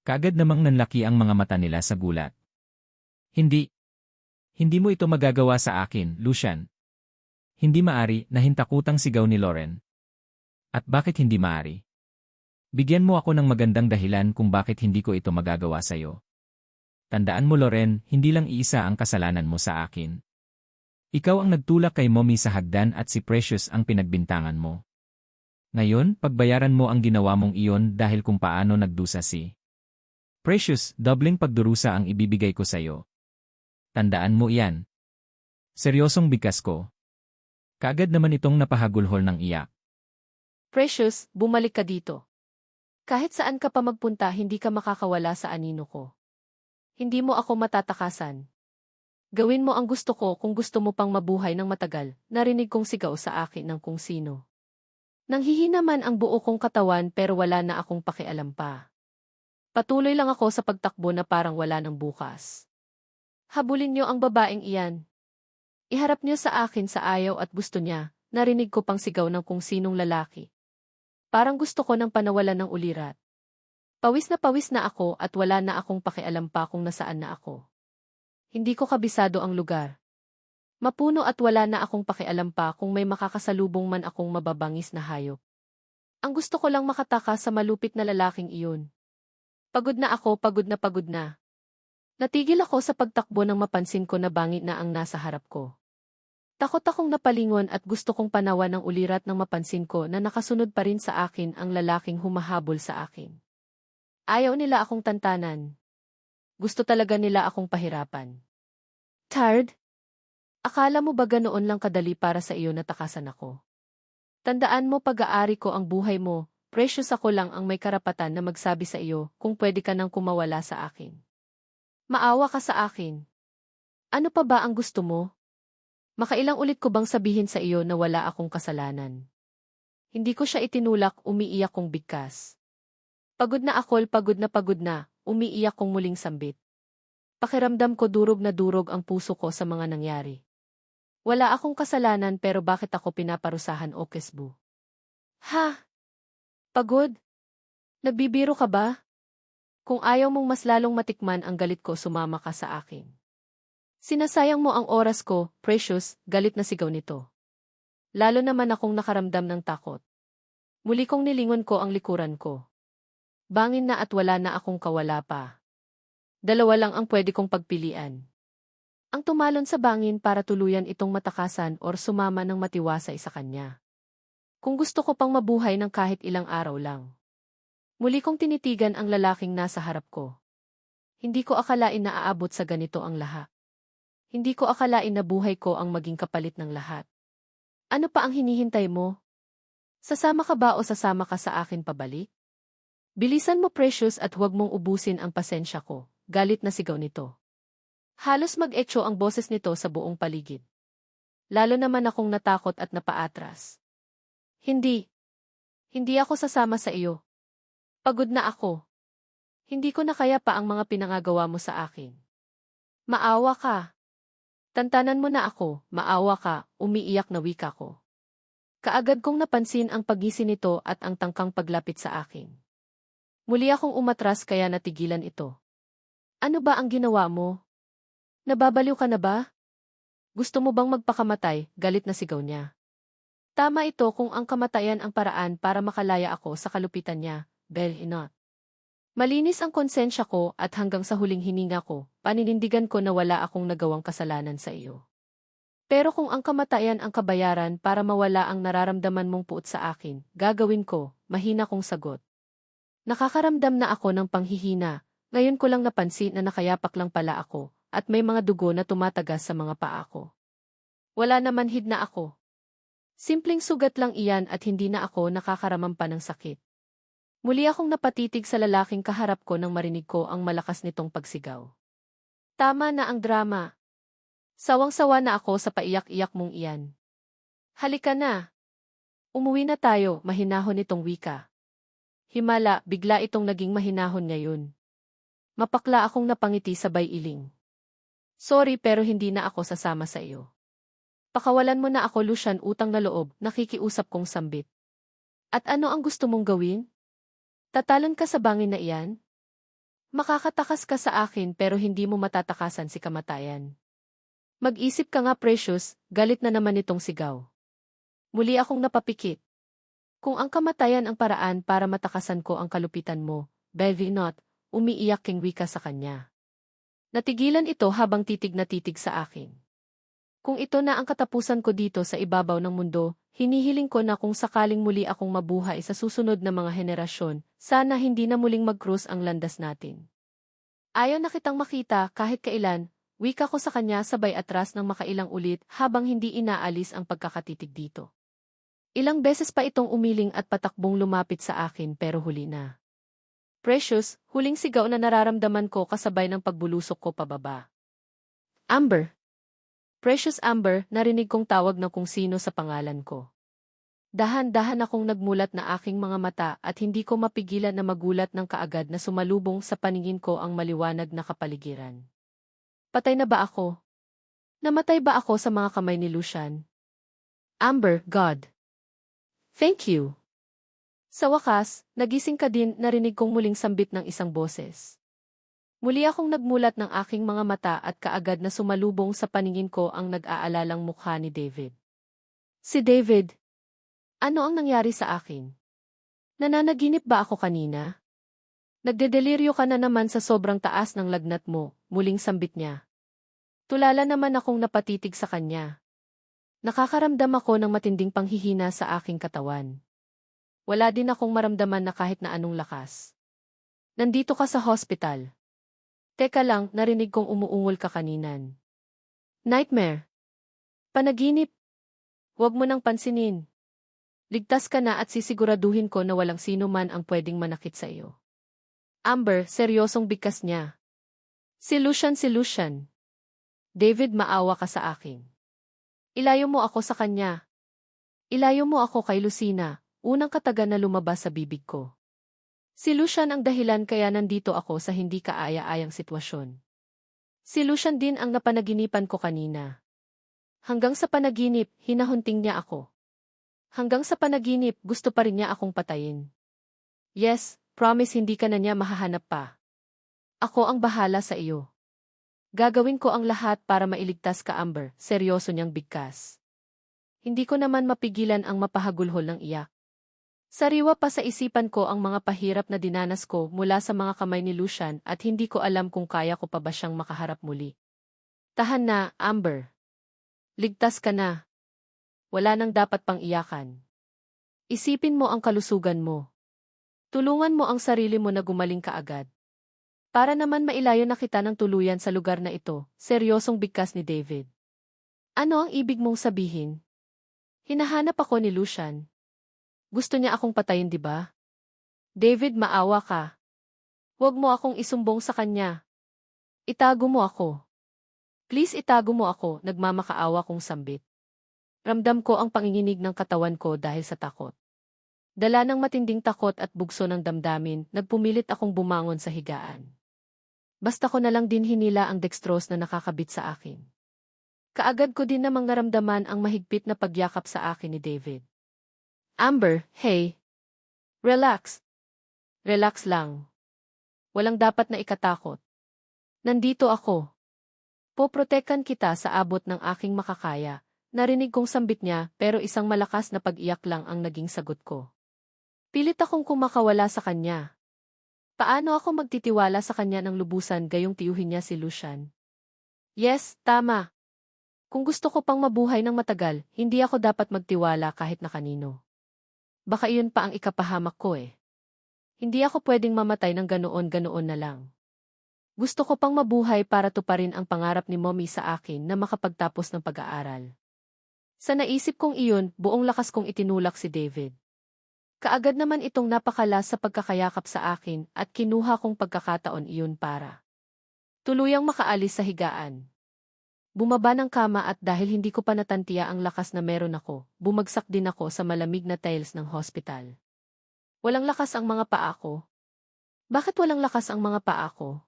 Kaagad namang nanlaki ang mga mata nila sa gulat. Hindi. Hindi mo ito magagawa sa akin, Lucian. Hindi maari, nahintakutang sigaw ni Loren. At bakit hindi maari? Bigyan mo ako ng magandang dahilan kung bakit hindi ko ito magagawa sa'yo. Tandaan mo, Loren, hindi lang iisa ang kasalanan mo sa akin. Ikaw ang nagtulak kay Mommy sa hagdan at si Precious ang pinagbintangan mo. Ngayon, pagbayaran mo ang ginawa mong iyon dahil kung paano nagdusa si Precious, dobling pagdurusa ang ibibigay ko sa'yo. Tandaan mo iyan. Seryosong bigkas ko. Kaagad naman itong napahagulhol ng iyak. Precious, bumalik ka dito. Kahit saan ka pa magpunta, hindi ka makakawala sa anino ko. Hindi mo ako matatakasan. Gawin mo ang gusto ko kung gusto mo pang mabuhay ng matagal, narinig kong sigaw sa akin ng kung sino. Nanghihina man ang buo kong katawan pero wala na akong pakialam pa. Patuloy lang ako sa pagtakbo na parang wala ng bukas. Habulin niyo ang babaeng iyan. Iharap niyo sa akin sa ayaw at gusto niya, narinig ko pang sigaw ng kung sinong lalaki. Parang gusto ko ng panawalan ng ulirat. Pawis na ako at wala na akong pakialam pa kung nasaan na ako. Hindi ko kabisado ang lugar. Mapuno at wala na akong pakialam pa kung may makakasalubong man akong mababangis na hayop. Ang gusto ko lang makataka sa malupit na lalaking iyon. Pagod na ako, pagod na. Natigil ako sa pagtakbo nang mapansin ko na bangit na ang nasa harap ko. Takot akong napalingon at gusto kong panawan ng ulirat nang mapansin ko na nakasunod pa rin sa akin ang lalaking humahabol sa akin. Ayaw nila akong tantanan. Gusto talaga nila akong pahirapan. Tired? Akala mo ba ganoon lang kadali para sa iyo na takasan ako? Tandaan mo pag-aari ko ang buhay mo, precious ako lang ang may karapatan na magsabi sa iyo kung pwede ka nang kumawala sa akin. Maawa ka sa akin. Ano pa ba ang gusto mo? Makailang ulit ko bang sabihin sa iyo na wala akong kasalanan? Hindi ko siya itinulak, umiiyak kong bigkas. Pagod na, umiiyak kong muling sambit. Pakiramdam ko durog na durog ang puso ko sa mga nangyari. Wala akong kasalanan pero bakit ako pinaparusahan o kesbu? Ha? Pagod? Nagbibiro ka ba? Kung ayaw mong mas lalong matikman ang galit ko, sumama ka sa akin. Sinasayang mo ang oras ko, precious, galit na sigaw nito. Lalo naman akong nakaramdam ng takot. Muli kong nilingon ko ang likuran ko. Bangin na at wala na akong kawala pa. Dalawa lang ang pwede kong pagpilian. Ang tumalon sa bangin para tuluyan itong matakasan or sumama ng matiwasay sa kanya. Kung gusto ko pang mabuhay ng kahit ilang araw lang. Muli kong tinitigan ang lalaking nasa harap ko. Hindi ko akalain na aabot sa ganito ang lahat. Hindi ko akalain na buhay ko ang maging kapalit ng lahat. Ano pa ang hinihintay mo? Sasama ka ba o sasama ka sa akin pabalik? Bilisan mo, precious, at huwag mong ubusin ang pasensya ko. Galit na sigaw nito. Halos mag-echo ang boses nito sa buong paligid. Lalo naman akong natakot at napaatras. Hindi. Hindi ako sasama sa iyo. Pagod na ako. Hindi ko na kaya pa ang mga pinangagawa mo sa akin. Maawa ka. Tantanan mo na ako, maawa ka, umiiyak na wika ko. Kaagad kong napansin ang pagisi nito at ang tangkang paglapit sa akin. Muli akong umatras kaya natigilan ito. Ano ba ang ginawa mo? Nababaliw ka na ba? Gusto mo bang magpakamatay? Galit na sigaw niya. Tama ito kung ang kamatayan ang paraan para makalaya ako sa kalupitan niya, not. Malinis ang konsensya ko at hanggang sa huling hininga ko, paninindigan ko na wala akong nagawang kasalanan sa iyo. Pero kung ang kamatayan ang kabayaran para mawala ang nararamdaman mong puot sa akin, gagawin ko, mahina kong sagot. Nakakaramdam na ako ng panghihina, ngayon ko lang napansin na nakayapak lang pala ako. At may mga dugo na tumatagas sa mga paa ko. Wala naman hid na ako. Simpleng sugat lang iyan at hindi na ako nakakaramam pa ng sakit. Muli akong napatitig sa lalaking kaharap ko nang marinig ko ang malakas nitong pagsigaw. Tama na ang drama. Sawang-sawa na ako sa paiyak-iyak mong iyan. Halika na. Umuwi na tayo, mahinahon itong wika. Himala, bigla itong naging mahinahon ngayon. Mapakla akong napangiti sabay iling. Sorry pero hindi na ako sasama sa iyo. Pakawalan mo na ako, Lucian, utang na loob, nakikiusap kong sambit. At ano ang gusto mong gawin? Tatalon ka sa bangin na iyan? Makakatakas ka sa akin pero hindi mo matatakasan si kamatayan. Mag-isip ka nga, precious, galit na naman itong sigaw. Muli akong napapikit. Kung ang kamatayan ang paraan para matakasan ko ang kalupitan mo, not, umiiyak king wika sa kanya. Natigilan ito habang titig na titig sa akin. Kung ito na ang katapusan ko dito sa ibabaw ng mundo, hinihiling ko na kung sakaling muli akong mabuhay sa susunod na mga henerasyon, sana hindi na muling mag-cruise ang landas natin. Ayaw na kitang makita kahit kailan, wika ko sa kanya sabay atras ng makailang ulit habang hindi inaalis ang pagkakatitig dito. Ilang beses pa itong umiling at patakbong lumapit sa akin pero huli na. Precious, huling sigaw na nararamdaman ko kasabay ng pagbulusok ko pababa. Amber. Precious Amber, narinig kong tawag na kung sino sa pangalan ko. Dahan-dahan akong nagmulat na aking mga mata at hindi ko mapigilan na magulat ng kaagad na sumalubong sa paningin ko ang maliwanag na kapaligiran. Patay na ba ako? Namatay ba ako sa mga kamay ni Lucian? Amber, God. Thank you. Sa wakas, nagising ka din, narinig kong muling sambit ng isang boses. Muli akong nagmulat ng aking mga mata at kaagad na sumalubong sa paningin ko ang nag-aalalang mukha ni David. Si David. Ano ang nangyari sa akin? Nananaginip ba ako kanina? Nagdedeliryo ka na naman sa sobrang taas ng lagnat mo, muling sambit niya. Tulala naman akong napatitig sa kanya. Nakakaramdam ako ng matinding panghihina sa aking katawan. Wala din akong maramdaman na kahit na anong lakas. Nandito ka sa hospital. Teka lang, narinig kong umuungol ka kaninan. Nightmare. Panaginip. Huwag mo nang pansinin. Ligtas ka na at sisiguraduhin ko na walang sino man ang pwedeng manakit sa iyo. Amber, seryosong bigkas niya. Si Lucian. David, maawa ka sa akin. Ilayo mo ako sa kanya. Ilayo mo ako kay Lucina, unang kataga na lumabas sa bibig ko. Si Lucian ang dahilan kaya nandito ako sa hindi kaaya-ayang sitwasyon. Si Lucian din ang napanaginipan ko kanina. Hanggang sa panaginip, hinahunting niya ako. Hanggang sa panaginip, gusto pa rin niya akong patayin. Yes, promise hindi ka na niya mahahanap pa. Ako ang bahala sa iyo. Gagawin ko ang lahat para mailigtas ka, Amber, seryoso niyang bigkas. Hindi ko naman mapigilan ang mapahagulhol ng iyak. Sariwa pa sa isipan ko ang mga pahirap na dinanas ko mula sa mga kamay ni Lucian at hindi ko alam kung kaya ko pa ba siyang makaharap muli. Tahan na, Amber. Ligtas ka na. Wala nang dapat pang iyakan. Isipin mo ang kalusugan mo. Tulungan mo ang sarili mo na gumaling kaagad. Para naman mailayo na kita ng tuluyan sa lugar na ito, seryosong bigkas ni David. Ano ang ibig mong sabihin? Hinahanap ako ni Lucian. Gusto niya akong patayin, di ba? David, maawa ka. Huwag mo akong isumbong sa kanya. Itago mo ako. Please itago mo ako, nagmamakaawa kong sambit. Ramdam ko ang panginginig ng katawan ko dahil sa takot. Dala ng matinding takot at bugso ng damdamin, nagpumilit akong bumangon sa higaan. Basta ko na lang din hinila ang dextrose na nakakabit sa akin. Kaagad ko din namang naramdaman ang mahigpit na pagyakap sa akin ni David. Amber, hey. Relax. Relax lang. Walang dapat na ikatakot. Nandito ako. Poprotekan kita sa abot ng aking makakaya. Narinig kong sambit niya pero isang malakas na pag-iyak lang ang naging sagot ko. Pilit akong kumakawala sa kanya. Paano ako magtitiwala sa kanya ng lubusan gayong tiyuhin niya si Lucian? Yes, tama. Kung gusto ko pang mabuhay ng matagal, hindi ako dapat magtiwala kahit na kanino. Baka iyon pa ang ikapahamak ko eh. Hindi ako pwedeng mamatay ng ganoon-ganoon na lang. Gusto ko pang mabuhay para tuparin ang pangarap ni Mommy sa akin na makapagtapos ng pag-aaral. Sa naisip kong iyon, buong lakas kong itinulak si David. Kaagad naman itong napakalas sa pagkakayakap sa akin at kinuha kong pagkakataon iyon para tuluyang makaalis sa higaan. Bumaba ng kama at dahil hindi ko pa natantiya ang lakas na meron ako, bumagsak din ako sa malamig na tiles ng hospital. Walang lakas ang mga paa ko. Bakit walang lakas ang mga paa ko?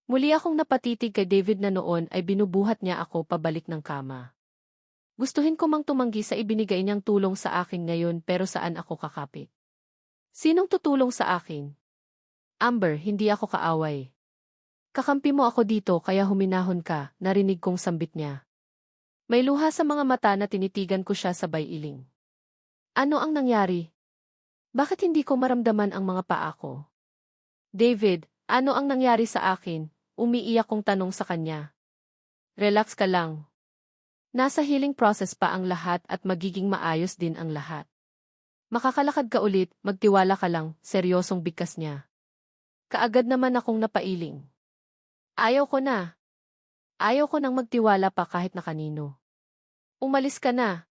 Muli akong napatitig kay David na noon ay binubuhat niya ako pabalik ng kama. Gustuhin ko mang tumanggi sa ibinigay niyang tulong sa akin ngayon pero saan ako kakapit? Sinong tutulong sa akin? Amber, hindi ako kaaway. Kakampi mo ako dito kaya huminahon ka, narinig kong sambit niya. May luha sa mga mata na tinitigan ko siya sabay iling. Ano ang nangyari? Bakit hindi ko maramdaman ang mga paa ko? David, ano ang nangyari sa akin? Umiiyak kong tanong sa kanya. Relax ka lang. Nasa healing process pa ang lahat at magiging maayos din ang lahat. Makakalakad ka ulit, magtiwala ka lang, seryosong bigkas niya. Kaagad naman akong napailing. Ayaw ko na. Ayaw ko nang magtiwala pa kahit na kanino. Umalis ka na.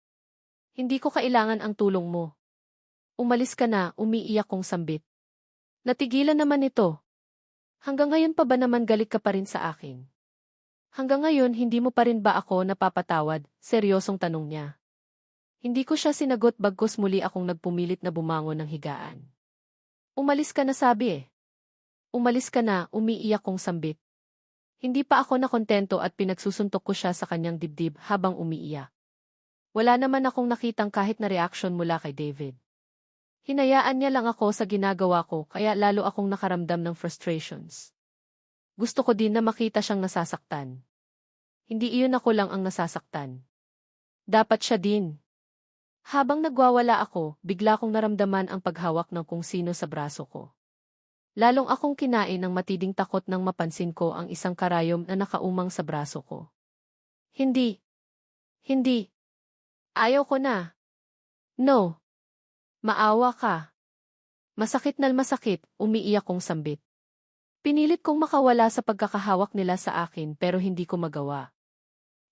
Hindi ko kailangan ang tulong mo. Umalis ka na, umiiyak kong sambit. Natigilan naman ito. Hanggang ngayon pa ba naman galit ka pa rin sa akin? Hanggang ngayon hindi mo pa rin ba ako napapatawad? Seryosong tanong niya. Hindi ko siya sinagot bagkus muli akong nagpumilit na bumangon ng higaan. Umalis ka na sabi eh. Umalis ka na, umiiyak kong sambit. Hindi pa ako nakontento at pinagsusuntok ko siya sa kanyang dibdib habang umiiyak. Wala naman akong nakitang kahit na reaksyon mula kay David. Hinayaan niya lang ako sa ginagawa ko kaya lalo akong nakaramdam ng frustrations. Gusto ko din na makita siyang nasasaktan. Hindi iyon ako lang ang nasasaktan. Dapat siya din. Habang nagwawala ako, bigla kong naramdaman ang paghawak ng kung sino sa braso ko. Lalong akong kinain ng matinding takot nang mapansin ko ang isang karayom na nakaumang sa braso ko. Hindi. Hindi. Ayaw ko na. No. Maawa ka. Masakit na masakit, umiiyak kong sambit. Pinilit kong makawala sa pagkakahawak nila sa akin pero hindi ko magawa.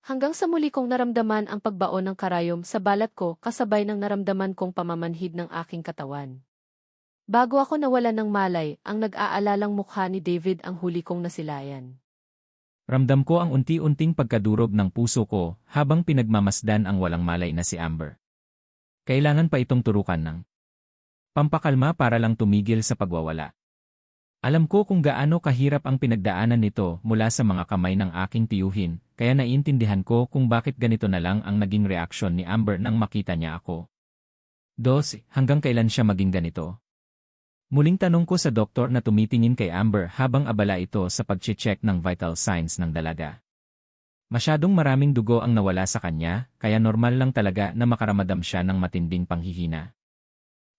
Hanggang sa muli kong naramdaman ang pagbaon ng karayom sa balat ko kasabay ng naramdaman kong pamamanhid ng aking katawan. Bago ako nawalan ng malay, ang nag-aalalang mukha ni David ang huli kong nasilayan. Ramdam ko ang unti-unting pagkadurog ng puso ko habang pinagmamasdan ang walang malay na si Amber. Kailangan pa itong turukan ng pampakalma para lang tumigil sa pagwawala. Alam ko kung gaano kahirap ang pinagdaanan nito mula sa mga kamay ng aking tiyuhin, kaya naiintindihan ko kung bakit ganito na lang ang naging reaksyon ni Amber nang makita niya ako. Hanggang kailan siya maging ganito? Muling tanong ko sa doktor na tumitingin kay Amber habang abala ito sa pag-check ng vital signs ng dalaga. Masyadong maraming dugo ang nawala sa kanya, kaya normal lang talaga na makaramadam siya ng matinding panghihina.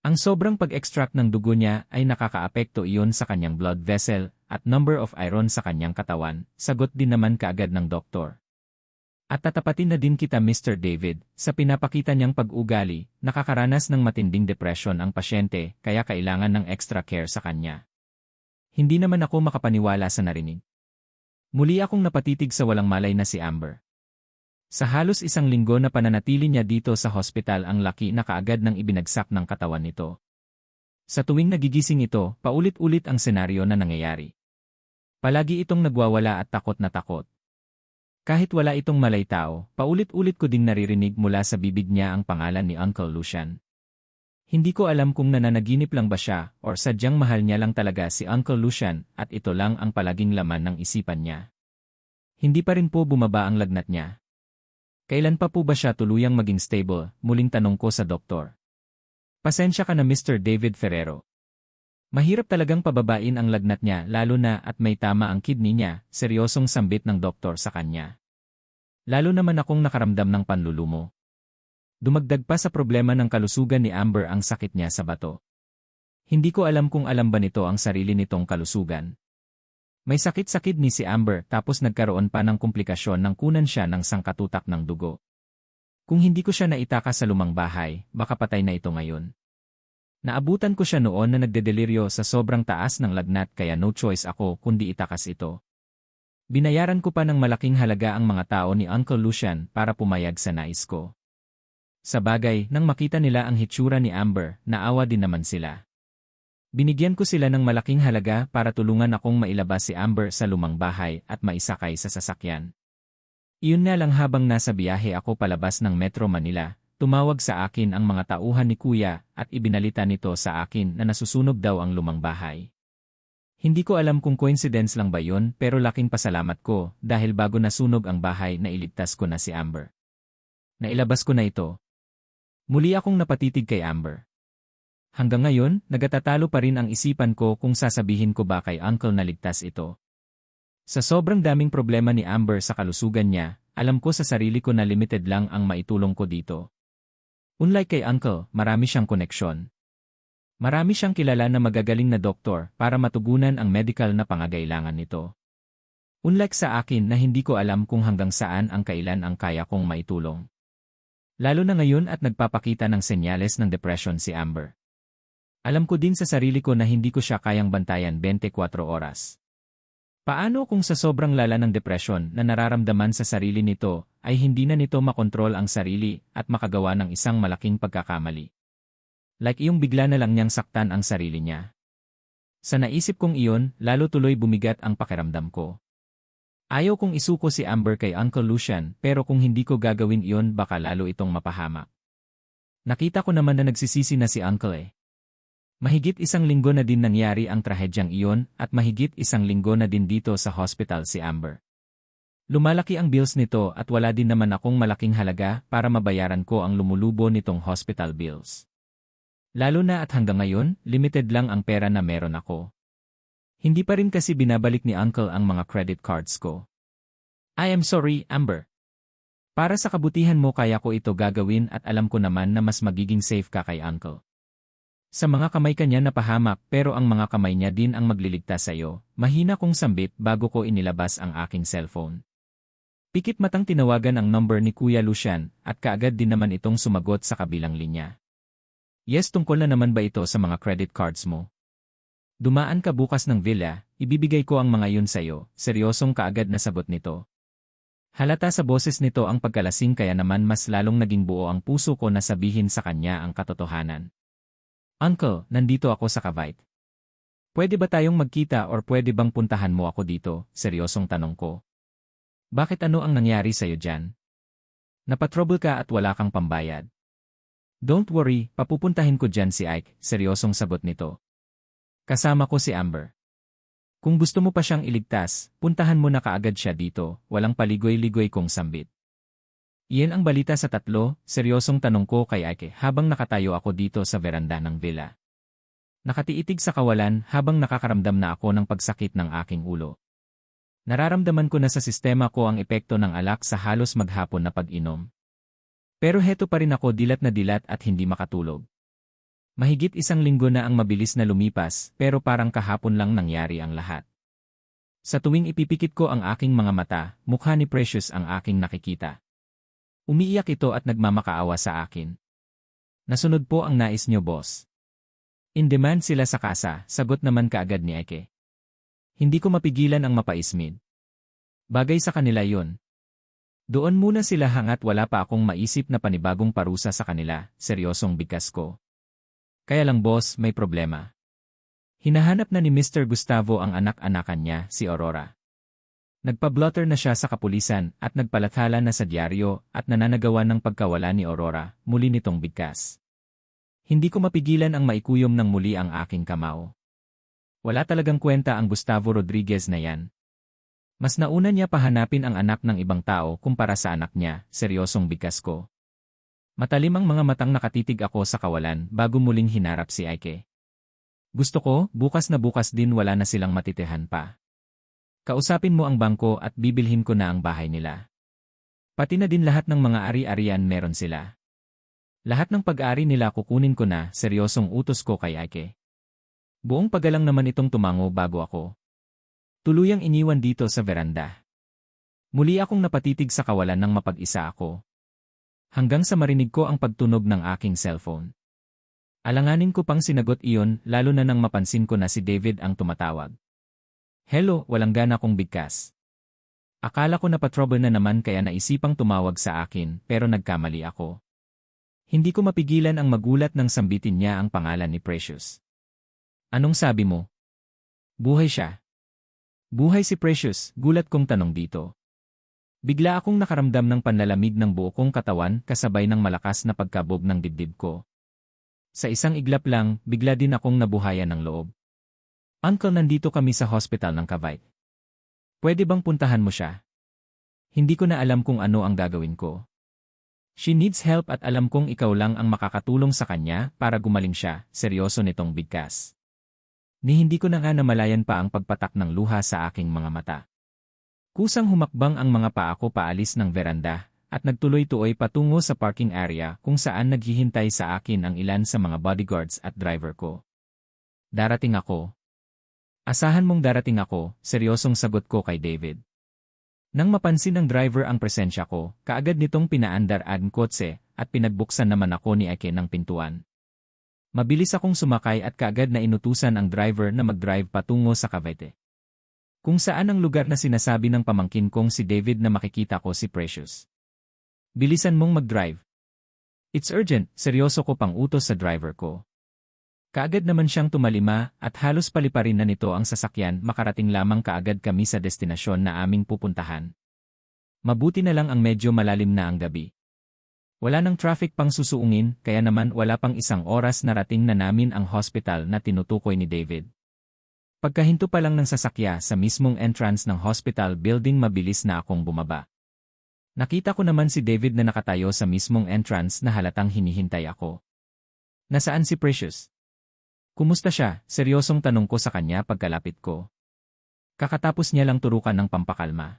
Ang sobrang pag-extract ng dugo niya ay nakakaapekto iyon sa kanyang blood vessel at number of iron sa kanyang katawan, sagot din naman kaagad ng doktor. At tatapatin na din kita Mr. David, sa pinapakita niyang pag-ugali, nakakaranas ng matinding depression ang pasyente kaya kailangan ng extra care sa kanya. Hindi naman ako makapaniwala sa narinig. Muli akong napatitig sa walang malay na si Amber. Sa halos isang linggo na pananatili niya dito sa hospital ang laki na kaagad ng ibinagsak ng katawan nito. Sa tuwing nagigising ito, paulit-ulit ang senaryo na nangyayari. Palagi itong nagwawala at takot na takot. Kahit wala itong malay tao, paulit-ulit ko ding naririnig mula sa bibig niya ang pangalan ni Uncle Lucian. Hindi ko alam kung nananaginip lang ba siya or sadyang mahal niya lang talaga si Uncle Lucian at ito lang ang palaging laman ng isipan niya. Hindi pa rin po bumaba ang lagnat niya. Kailan pa po ba siya tuluyang maging stable? Muling tanong ko sa doktor. Pasensya ka na Mr. David Ferrero. Mahirap talagang pababain ang lagnat niya lalo na at may tama ang kidney niya, seryosong sambit ng doktor sa kanya. Lalo naman akong nakaramdam ng panlulumo. Dumagdag pa sa problema ng kalusugan ni Amber ang sakit niya sa bato. Hindi ko alam kung alam ba nito ang sarili nitong kalusugan. May sakit-sakit ni si Amber tapos nagkaroon pa ng komplikasyon nang kunan siya ng sangkatutak ng dugo. Kung hindi ko siya naitakas sa lumang bahay, baka patay na ito ngayon. Naabutan ko siya noon na nagdedeliryo sa sobrang taas ng lagnat kaya no choice ako kundi itakas ito. Binayaran ko pa ng malaking halaga ang mga tao ni Uncle Lucian para pumayag sa nais ko. Sa bagay, nang makita nila ang hitsura ni Amber, naawa din naman sila. Binigyan ko sila ng malaking halaga para tulungan akong mailabas si Amber sa lumang bahay at maisakay sa sasakyan. Iyon na lang habang nasa biyahe ako palabas ng Metro Manila. Tumawag sa akin ang mga tauhan ni Kuya at ibinalita nito sa akin na nasusunog daw ang lumang bahay. Hindi ko alam kung coincidence lang ba yun pero laking pasalamat ko dahil bago nasunog ang bahay nailigtas ko na si Amber. Nailabas ko na ito. Muli akong napatitig kay Amber. Hanggang ngayon, nagatatalo pa rin ang isipan ko kung sasabihin ko ba kay Uncle na ligtas ito. Sa sobrang daming problema ni Amber sa kalusugan niya, alam ko sa sarili ko na limited lang ang maitulong ko dito. Unlike kay Uncle, marami siyang koneksyon. Marami siyang kilala na magagaling na doktor para matugunan ang medical na pangangailangan nito. Unlike sa akin na hindi ko alam kung hanggang saan ang kailan ang kaya kong maitulong. Lalo na ngayon at nagpapakita ng senyales ng depression si Amber. Alam ko din sa sarili ko na hindi ko siya kayang bantayan 24 oras. Paano kung sa sobrang lala ng depresyon na nararamdaman sa sarili nito ay hindi na nito makontrol ang sarili at makagawa ng isang malaking pagkakamali? Like yung bigla na lang niyang saktan ang sarili niya. Sa naisip kong iyon, lalo tuloy bumigat ang pakiramdam ko. Ayaw kong isuko si Amber kay Uncle Lucian pero kung hindi ko gagawin iyon baka lalo itong mapahamak. Nakita ko naman na nagsisisi na si Uncle Mahigit isang linggo na din nangyari ang trahedyang iyon at mahigit isang linggo na din dito sa hospital si Amber. Lumalaki ang bills nito at wala din naman akong malaking halaga para mabayaran ko ang lumulubo nitong hospital bills. Lalo na at hanggang ngayon, limited lang ang pera na meron ako. Hindi pa rin kasi binabalik ni Uncle ang mga credit cards ko. I am sorry, Amber. Para sa kabutihan mo kaya ko ito gagawin at alam ko naman na mas magiging safe ka kay Uncle. Sa mga kamay kanya napahamak pero ang mga kamay niya din ang magliligtas sa iyo. Mahina kong sambit bago ko inilabas ang aking cellphone. Pikit matang tinawagan ang number ni Kuya Lucian at kaagad din naman itong sumagot sa kabilang linya. Yes, tungkol na naman ba ito sa mga credit cards mo? Dumaan ka bukas ng villa, ibibigay ko ang mga yun sa iyo, seryosong kaagad na sagot nito. Halata sa boses nito ang pagkalasing kaya naman mas lalong naging buo ang puso ko na sabihin sa kanya ang katotohanan. Uncle, nandito ako sa Cavite. Pwede ba tayong magkita or pwede bang puntahan mo ako dito? Seryosong tanong ko. Bakit ano ang nangyari sa'yo dyan? Napatrouble ka at wala kang pambayad. Don't worry, papupuntahin ko dyan si Ike, seryosong sagot nito. Kasama ko si Amber. Kung gusto mo pa siyang iligtas, puntahan mo na kaagad siya dito, walang paligoy-ligoy kong sambit. Iyan ang balita sa tatlo, seryosong tanong ko kay Ike habang nakatayo ako dito sa veranda ng villa. Nakatiitig sa kawalan habang nakakaramdam na ako ng pagsakit ng aking ulo. Nararamdaman ko na sa sistema ko ang epekto ng alak sa halos maghapon na pag-inom. Pero heto pa rin ako dilat na dilat at hindi makatulog. Mahigit 1 linggo na ang mabilis na lumipas pero parang kahapon lang nangyari ang lahat. Sa tuwing ipipikit ko ang aking mga mata, mukha ni Precious ang aking nakikita. Umiiyak ito at nagmamakaawa sa akin. Nasunod po ang nais niyo, boss. In demand sila sa kasa, sagot naman kaagad ni Ike. Hindi ko mapigilan ang mapaismid. Bagay sa kanila yon. Doon muna sila hangat wala pa akong maisip na panibagong parusa sa kanila, seryosong bigkas ko. Kaya lang boss, may problema. Hinahanap na ni Mr. Gustavo ang anak-anakan niya, si Aurora. Nagpa-blotter na siya sa kapulisan at nagpalathala na sa dyaryo at nananagawan ng pagkawala ni Aurora, muli nitong bigkas. Hindi ko mapigilan ang maikuyom ng muli ang aking kamao. Wala talagang kwenta ang Gustavo Rodriguez na yan. Mas nauna niya pahanapin ang anak ng ibang tao kumpara sa anak niya, seryosong bigkas ko. Matalim ang mga matang nakatitig ako sa kawalan bago muling hinarap si Ike. Gusto ko, bukas na bukas din wala na silang matitihan pa. Kausapin mo ang bangko at bibilhin ko na ang bahay nila. Pati na din lahat ng mga ari-arian meron sila. Lahat ng pag-ari nila kukunin ko na, seryosong utos ko kay Ike. Buong pagalang naman itong tumango bago ako. Tuluyang iniwan dito sa veranda. Muli akong napatitig sa kawalan nang mapag-isa ako. Hanggang sa marinig ko ang pagtunog ng aking cellphone. Alanganin ko pang sinagot iyon lalo na nang mapansin ko na si David ang tumatawag. Hello, walang gana kong bigkas. Akala ko napatrouble na naman kaya naisipang tumawag sa akin pero nagkamali ako. Hindi ko mapigilan ang magulat nang sambitin niya ang pangalan ni Precious. Anong sabi mo? Buhay siya. Buhay si Precious, gulat kong tanong dito. Bigla akong nakaramdam ng panlalamig ng buo kong katawan kasabay ng malakas na pagkabog ng dibdib ko. Sa isang iglap lang, bigla din akong nabuhayan ng loob. Uncle, nandito kami sa hospital ng Cavite. Pwede bang puntahan mo siya? Hindi ko na alam kung ano ang gagawin ko. She needs help at alam kong ikaw lang ang makakatulong sa kanya para gumaling siya, seryoso nitong bigkas. Ni hindi ko na nga namalayan pa ang pagpatak ng luha sa aking mga mata. Kusang humakbang ang mga paa ko paalis ng veranda at nagtuloy-tuloy patungo sa parking area kung saan naghihintay sa akin ang ilan sa mga bodyguards at driver ko. Darating ako. Asahan mong darating ako, seryosong sagot ko kay David. Nang mapansin ng driver ang presensya ko, kaagad nitong pinaandar ang kotse at pinagbuksan naman ako ni Ike ng pintuan. Mabilis akong sumakay at kaagad na inutusan ang driver na mag-drive patungo sa Cavite. Kung saan ang lugar na sinasabi ng pamangkin kong si David na makikita ko si Precious. Bilisan mong mag-drive. It's urgent, seryoso ko pang utos sa driver ko. Kaagad naman siyang tumalima at halos paliparin na nito ang sasakyan makarating lamang kaagad kami sa destinasyon na aming pupuntahan. Mabuti na lang ang medyo malalim na ang gabi. Wala nang traffic pang susuungin kaya naman wala pang 1 oras narating na namin ang hospital na tinutukoy ni David. Pagkahinto pa lang ng sasakya sa mismong entrance ng hospital building mabilis na akong bumaba. Nakita ko naman si David na nakatayo sa mismong entrance na halatang hinihintay ako. Nasaan si Precious? Kumusta siya? Seryosong tanong ko sa kanya pagkalapit ko. Kakatapos niya lang turukan ng pampakalma.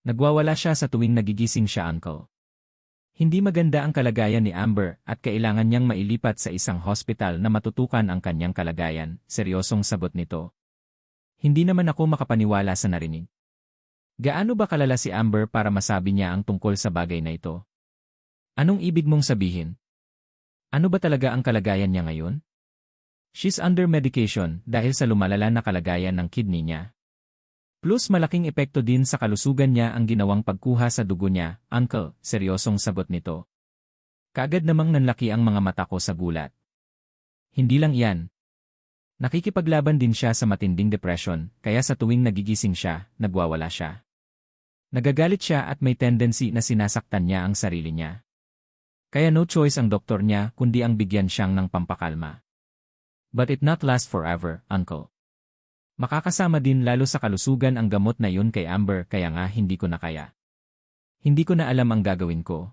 Nagwawala siya sa tuwing nagigising siya, uncle. Hindi maganda ang kalagayan ni Amber at kailangan niyang mailipat sa isang hospital na matutukan ang kanyang kalagayan, seryosong sagot nito. Hindi naman ako makapaniwala sa narinig. Gaano ba kalala si Amber para masabi niya ang tungkol sa bagay na ito? Anong ibig mong sabihin? Ano ba talaga ang kalagayan niya ngayon? She's under medication dahil sa lumalala na kalagayan ng kidney niya. Plus malaking epekto din sa kalusugan niya ang ginawang pagkuha sa dugo niya, Uncle, seryosong sagot nito. Kaagad namang nanlaki ang mga mata ko sa gulat. Hindi lang iyan. Nakikipaglaban din siya sa matinding depression, kaya sa tuwing nagigising siya, nagwawala siya. Nagagalit siya at may tendency na sinasaktan niya ang sarili niya. Kaya no choice ang doktor niya kundi ang bigyan siyang ng pampakalma. But it not last forever, Uncle. Makakasama din lalo sa kalusugan ang gamot na yun kay Amber kaya nga hindi ko na kaya. Hindi ko na alam ang gagawin ko.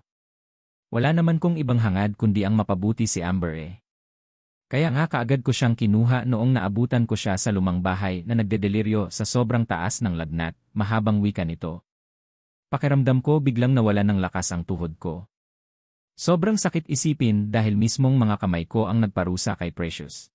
Wala naman kong ibang hangad kundi ang mapabuti si Amber eh. Kaya nga kaagad ko siyang kinuha noong naabutan ko siya sa lumang bahay na nagdedeliryo sa sobrang taas ng lagnat, mahabang wika nito. Pakiramdam ko biglang nawala ng lakas ang tuhod ko. Sobrang sakit isipin dahil mismong mga kamay ko ang nagparusa kay Precious.